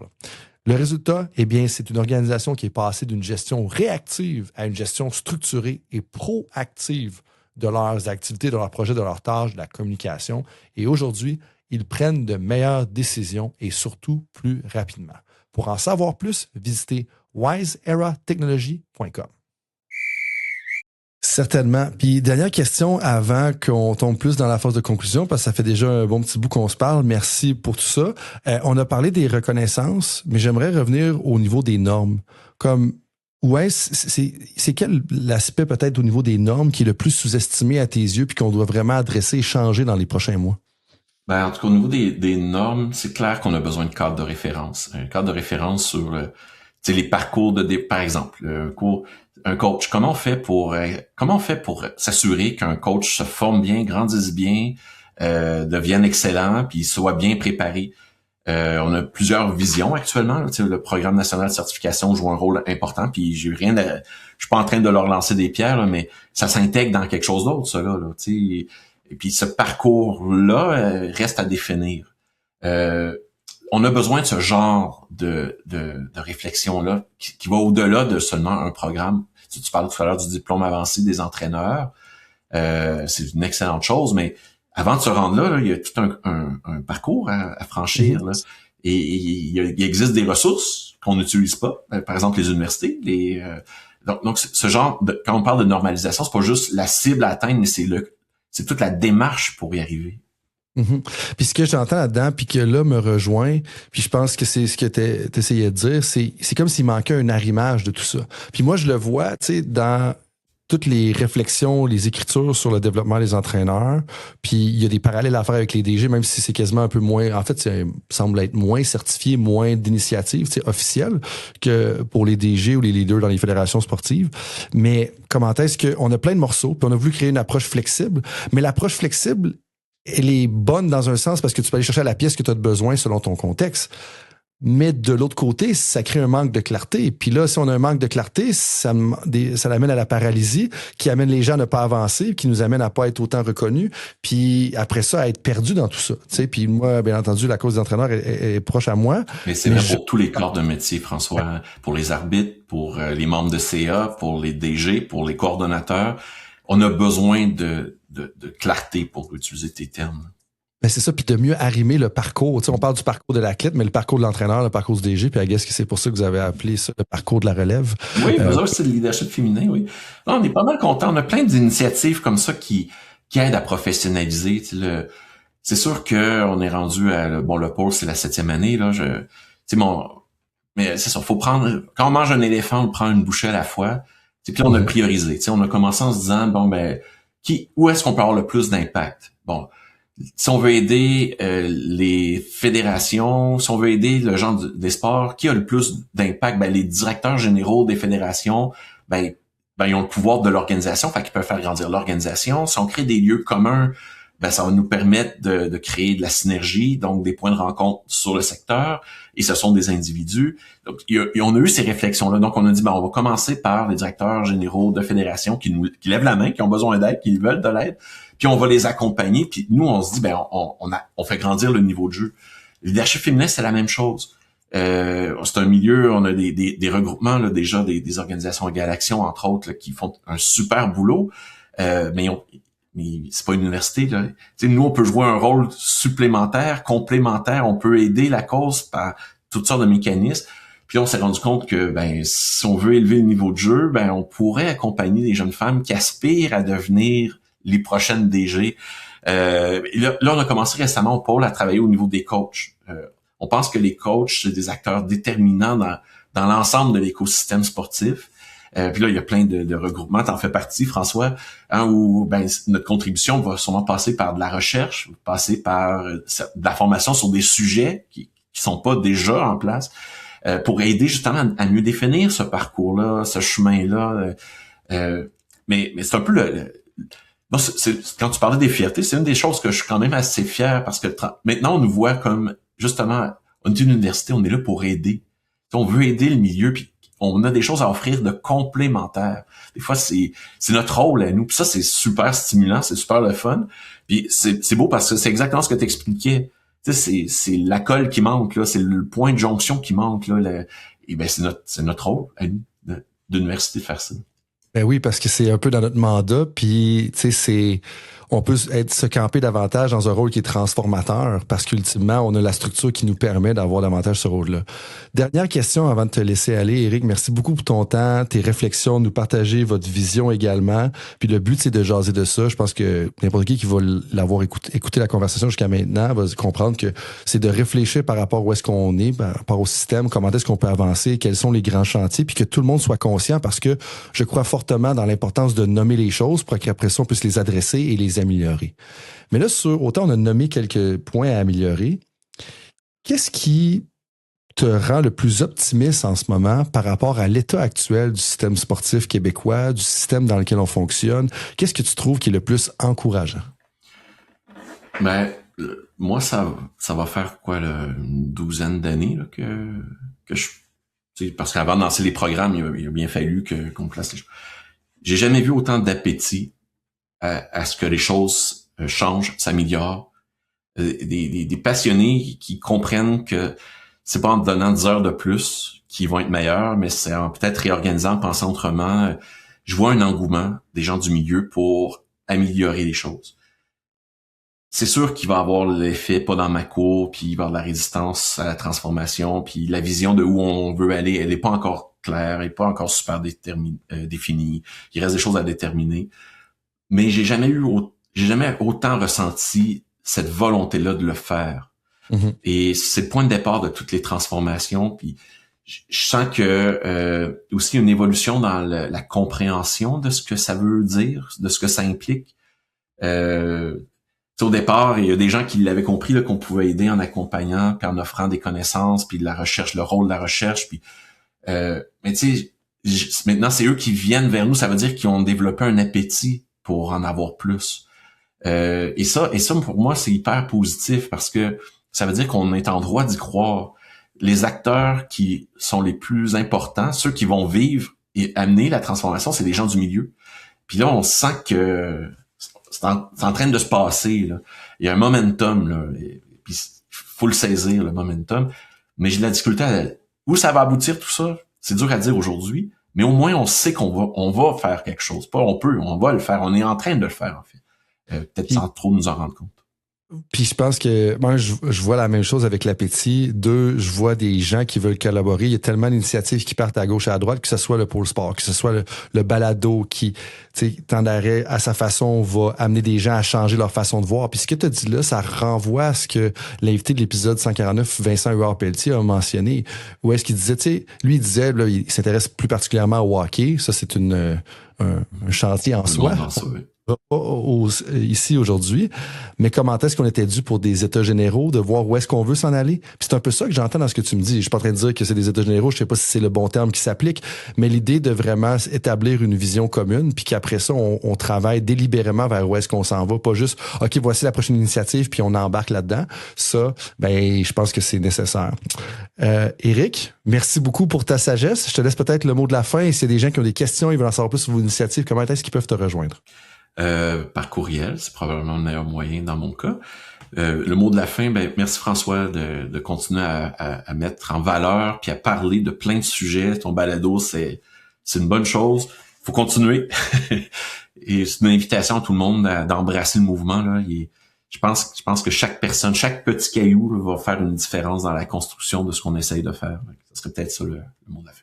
Le résultat, eh bien, c'est une organisation qui est passée d'une gestion réactive à une gestion structurée et proactive de leurs activités, de leurs projets, de leurs tâches, de la communication. Et aujourd'hui, ils prennent de meilleures décisions et surtout plus rapidement. Pour en savoir plus, visitez wiseeratechnology.com. Certainement. Puis, dernière question avant qu'on tombe plus dans la phase de conclusion, parce que ça fait déjà un bon petit bout qu'on se parle. Merci pour tout ça. On a parlé des reconnaissances, mais j'aimerais revenir au niveau des normes. Comme, ouais, c'est quel l'aspect peut-être au niveau des normes qui est le plus sous-estimé à tes yeux puis qu'on doit vraiment adresser et changer dans les prochains mois? Ben, en tout cas, au niveau des normes, c'est clair qu'on a besoin de cadre de référence. Un cadre de référence sur les parcours par exemple, un coach. Comment on fait pour s'assurer qu'un coach se forme bien, grandisse bien, devienne excellent, puis soit bien préparé? On a plusieurs visions actuellement. Le programme national de certification joue un rôle important, puis je suis pas en train de leur lancer des pierres, là, mais ça s'intègre dans quelque chose d'autre, ça là. Et puis ce parcours-là reste à définir. On a besoin de ce genre de réflexion-là qui va au-delà de seulement un programme. Tu parlais tout à l'heure du diplôme avancé des entraîneurs. C'est une excellente chose, mais avant de se rendre là, il y a tout un parcours à franchir. Là. Et il existe des ressources qu'on n'utilise pas. Par exemple, les universités. Donc ce genre quand on parle de normalisation, c'est pas juste la cible à atteindre, mais c'est toute la démarche pour y arriver. Mm-hmm. Puis ce que j'entends là-dedans, puis que là me rejoint, puis je pense que c'est ce que t'essayais de dire, c'est comme s'il manquait un arrimage de tout ça. Puis moi, je le vois, tu sais, dans toutes les réflexions, les écritures sur le développement des entraîneurs, puis il y a des parallèles à faire avec les DG, même si c'est quasiment un peu moins, en fait, ça semble être moins certifié, moins d'initiatives, tu sais, officielles que pour les DG ou les leaders dans les fédérations sportives. Mais comment est-ce qu'on a plein de morceaux, puis on a voulu créer une approche flexible, mais l'approche flexible, elle est bonne dans un sens parce que tu peux aller chercher à la pièce que tu as besoin selon ton contexte. Mais de l'autre côté, ça crée un manque de clarté. Puis là, si on a un manque de clarté, ça l'amène à la paralysie, qui amène les gens à ne pas avancer, qui nous amène à pas être autant reconnus. Puis après ça, à être perdu dans tout ça. Tu sais, puis moi, bien entendu, la cause des entraîneurs est proche à moi. Mais c'est vrai pour tous les corps de métier, François. Ouais. Pour les arbitres, pour les membres de CA, pour les DG, pour les coordonnateurs. On a besoin de clarté pour utiliser tes termes. Ben c'est ça, puis de mieux arrimer le parcours. Tu sais, on parle du parcours de l'athlète, mais le parcours de l'entraîneur, le parcours du DG, puis I guess que c'est pour ça que vous avez appelé ça le parcours de la relève. Oui, vous c'est le leadership féminin, oui. Là, on est pas mal contents. On a plein d'initiatives comme ça qui aident à professionnaliser. Tu sais, c'est sûr que on est rendu à le pôle, c'est la 7e année, là. Mais c'est ça, faut prendre, quand on mange un éléphant, on prend une bouchée à la fois. Puis là, on a priorisé. Tu sais, on a commencé en se disant, où est-ce qu'on peut avoir le plus d'impact? Bon, si on veut aider les fédérations, si on veut aider le genre des sports, qui a le plus d'impact? Les directeurs généraux des fédérations, ils ont le pouvoir de l'organisation, fait qu'ils peuvent faire grandir l'organisation. Si on crée des lieux communs, ça va nous permettre de créer de la synergie, donc des points de rencontre sur le secteur, et ce sont des individus. Donc, on a eu ces réflexions-là. Donc, on a dit, on va commencer par les directeurs généraux de fédérations qui lèvent la main, qui ont besoin d'aide, qui veulent de l'aide, puis on va les accompagner, puis nous, on se dit, on fait grandir le niveau de jeu. Le leadership féminin, c'est la même chose. C'est un milieu, on a des regroupements, là, déjà, des organisations égale action, entre autres, là, qui font un super boulot, mais c'est pas une université, là. T'sais, nous, on peut jouer un rôle supplémentaire, complémentaire, on peut aider la cause par toutes sortes de mécanismes. Puis on s'est rendu compte que si on veut élever le niveau de jeu, on pourrait accompagner les jeunes femmes qui aspirent à devenir les prochaines DG. Là, on a commencé récemment au pôle à travailler au niveau des coachs. On pense que les coachs, c'est des acteurs déterminants dans l'ensemble de l'écosystème sportif. Puis là, il y a plein de regroupements. T'en fais partie, François, où notre contribution va sûrement passer par de la recherche, passer par de la formation sur des sujets qui sont pas déjà en place, pour aider justement à mieux définir ce parcours-là, ce chemin-là. Mais c'est un peu moi, quand tu parlais des fiertés, c'est une des choses que je suis quand même assez fier parce que maintenant, on nous voit comme, justement, on est une université, on est là pour aider. On veut aider le milieu, puis on a des choses à offrir de complémentaires. Des fois, c'est notre rôle à nous. Puis ça, c'est super stimulant, c'est super le fun. Puis c'est beau parce que c'est exactement ce que tu expliquais. Tu sais, c'est la colle qui manque, là, c'est le point de jonction qui manque, là. Et c'est notre rôle à nous, d'université de faire ça. Ben oui, parce que c'est un peu dans notre mandat, puis tu sais, on peut se camper davantage dans un rôle qui est transformateur parce qu'ultimement, on a la structure qui nous permet d'avoir davantage ce rôle-là. Dernière question avant de te laisser aller, Éric. Merci beaucoup pour ton temps, tes réflexions, nous partager votre vision également. Puis le but, c'est de jaser de ça. Je pense que n'importe qui va l'avoir écouté la conversation jusqu'à maintenant va comprendre que c'est de réfléchir par rapport où est-ce qu'on est, par rapport au système, comment est-ce qu'on peut avancer, quels sont les grands chantiers, puis que tout le monde soit conscient parce que je crois fortement dans l'importance de nommer les choses pour qu'après ça, on puisse les adresser et les améliorer. Mais là, autant on a nommé quelques points à améliorer, qu'est-ce qui te rend le plus optimiste en ce moment par rapport à l'état actuel du système sportif québécois, du système dans lequel on fonctionne? Qu'est-ce que tu trouves qui est le plus encourageant? Moi, ça va faire une douzaine d'années là, que je... Parce qu'avant de lancer les programmes, il a bien fallu qu'on place les choses. J'ai jamais vu autant d'appétit à ce que les choses changent, s'améliorent. Des passionnés qui comprennent que c'est pas en donnant 10 heures de plus qu'ils vont être meilleurs, mais c'est en peut-être réorganisant, en pensant autrement. Je vois un engouement des gens du milieu pour améliorer les choses. C'est sûr qu'il va avoir l'effet pas dans ma cour, puis il va y avoir de la résistance à la transformation, puis la vision de où on veut aller, elle est pas encore claire, elle est pas encore super définie. Il reste des choses à déterminer. Mais j'ai jamais autant ressenti cette volonté-là de le faire. Mm-hmm. Et c'est le point de départ de toutes les transformations. Puis je sens que aussi une évolution dans la compréhension de ce que ça veut dire, de ce que ça implique. Au départ, il y a des gens qui l'avaient compris là, qu'on pouvait aider en accompagnant, puis en offrant des connaissances, puis de la recherche, le rôle de la recherche. Puis mais tu sais, maintenant c'est eux qui viennent vers nous. Ça veut dire qu'ils ont développé un appétit pour en avoir plus. Et ça pour moi, c'est hyper positif parce que ça veut dire qu'on est en droit d'y croire. les acteurs qui sont les plus importants, ceux qui vont vivre et amener la transformation, c'est les gens du milieu. Puis là, on sent que c'est en train de se passer, là. Il y a un momentum, là. Puis faut le saisir, le momentum. Mais j'ai de la difficulté où ça va aboutir tout ça. C'est dur à dire aujourd'hui. Mais au moins, on sait on va faire quelque chose. Pas on va le faire. On est en train de le faire, en fait. Peut-être sans trop nous en rendre compte. Puis je pense que moi, je vois la même chose avec l'appétit. Deux, je vois des gens qui veulent collaborer. Il y a tellement d'initiatives qui partent à gauche et à droite, que ce soit le pôle sport, que ce soit le balado qui, tu sais, tant d'arrêt à sa façon, va amener des gens à changer leur façon de voir. Puis ce que tu as dit là, ça renvoie à ce que l'invité de l'épisode 149, Vincent Huard-Pelletier, a mentionné. Où est-ce qu'il disait, tu sais, lui, il disait, là, il s'intéresse plus particulièrement au hockey. Ça, c'est un chantier en soi. Ici aujourd'hui, mais comment est-ce qu'on était dû pour des états généraux, de voir où est-ce qu'on veut s'en aller? Puis c'est un peu ça que j'entends dans ce que tu me dis. Je suis pas en train de dire que c'est des états généraux, je sais pas si c'est le bon terme qui s'applique, mais l'idée de vraiment établir une vision commune, puis qu'après ça, on travaille délibérément vers où est-ce qu'on s'en va, pas juste, OK, voici la prochaine initiative, puis on embarque là-dedans. Ça, ben, je pense que c'est nécessaire. Éric, merci beaucoup pour ta sagesse. Je te laisse peut-être le mot de la fin, et s'il y a des gens qui ont des questions, ils veulent en savoir plus sur vos initiatives, comment est-ce qu'ils peuvent te rejoindre? Par courriel, c'est probablement le meilleur moyen dans mon cas. Le mot de la fin, ben merci François de continuer à mettre en valeur puis à parler de plein de sujets. Ton balado, c'est une bonne chose. Faut continuer. Et c'est une invitation à tout le monde d'embrasser le mouvement là. Je pense que chaque personne, chaque petit caillou là, va faire une différence dans la construction de ce qu'on essaye de faire. Ce serait peut-être ça le mot de la fin.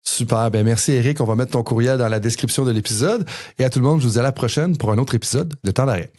Super. Ben merci, Éric. On va mettre ton courriel dans la description de l'épisode. Et à tout le monde, je vous dis à la prochaine pour un autre épisode de Temps d'arrêt.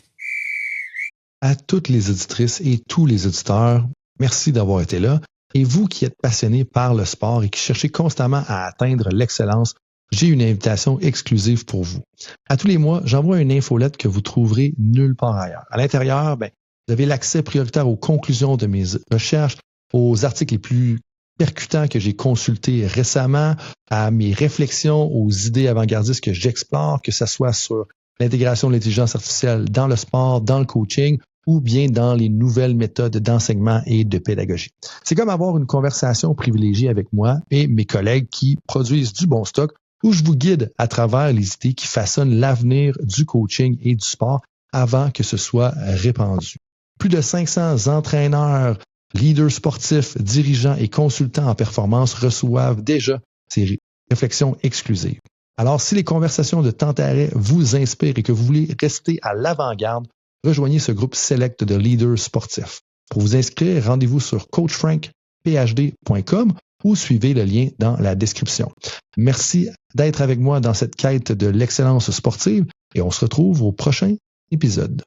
À toutes les auditrices et tous les auditeurs, merci d'avoir été là. Et vous qui êtes passionnés par le sport et qui cherchez constamment à atteindre l'excellence, j'ai une invitation exclusive pour vous. À tous les mois, j'envoie une infolette que vous trouverez nulle part ailleurs. À l'intérieur, ben, vous avez l'accès prioritaire aux conclusions de mes recherches, aux articles les plus percutants que j'ai consultés récemment, à mes réflexions, aux idées avant-gardistes que j'explore, que ce soit sur l'intégration de l'intelligence artificielle dans le sport, dans le coaching, ou bien dans les nouvelles méthodes d'enseignement et de pédagogie. C'est comme avoir une conversation privilégiée avec moi et mes collègues qui produisent du bon stock, où je vous guide à travers les idées qui façonnent l'avenir du coaching et du sport avant que ce soit répandu. Plus de 500 entraîneurs, leaders sportifs, dirigeants et consultants en performance reçoivent déjà ces réflexions exclusives. Alors, si les conversations de Temps d'arrêt vous inspirent et que vous voulez rester à l'avant-garde, rejoignez ce groupe select de leaders sportifs. Pour vous inscrire, rendez-vous sur coachfrankphd.com ou suivez le lien dans la description. Merci d'être avec moi dans cette quête de l'excellence sportive et on se retrouve au prochain épisode.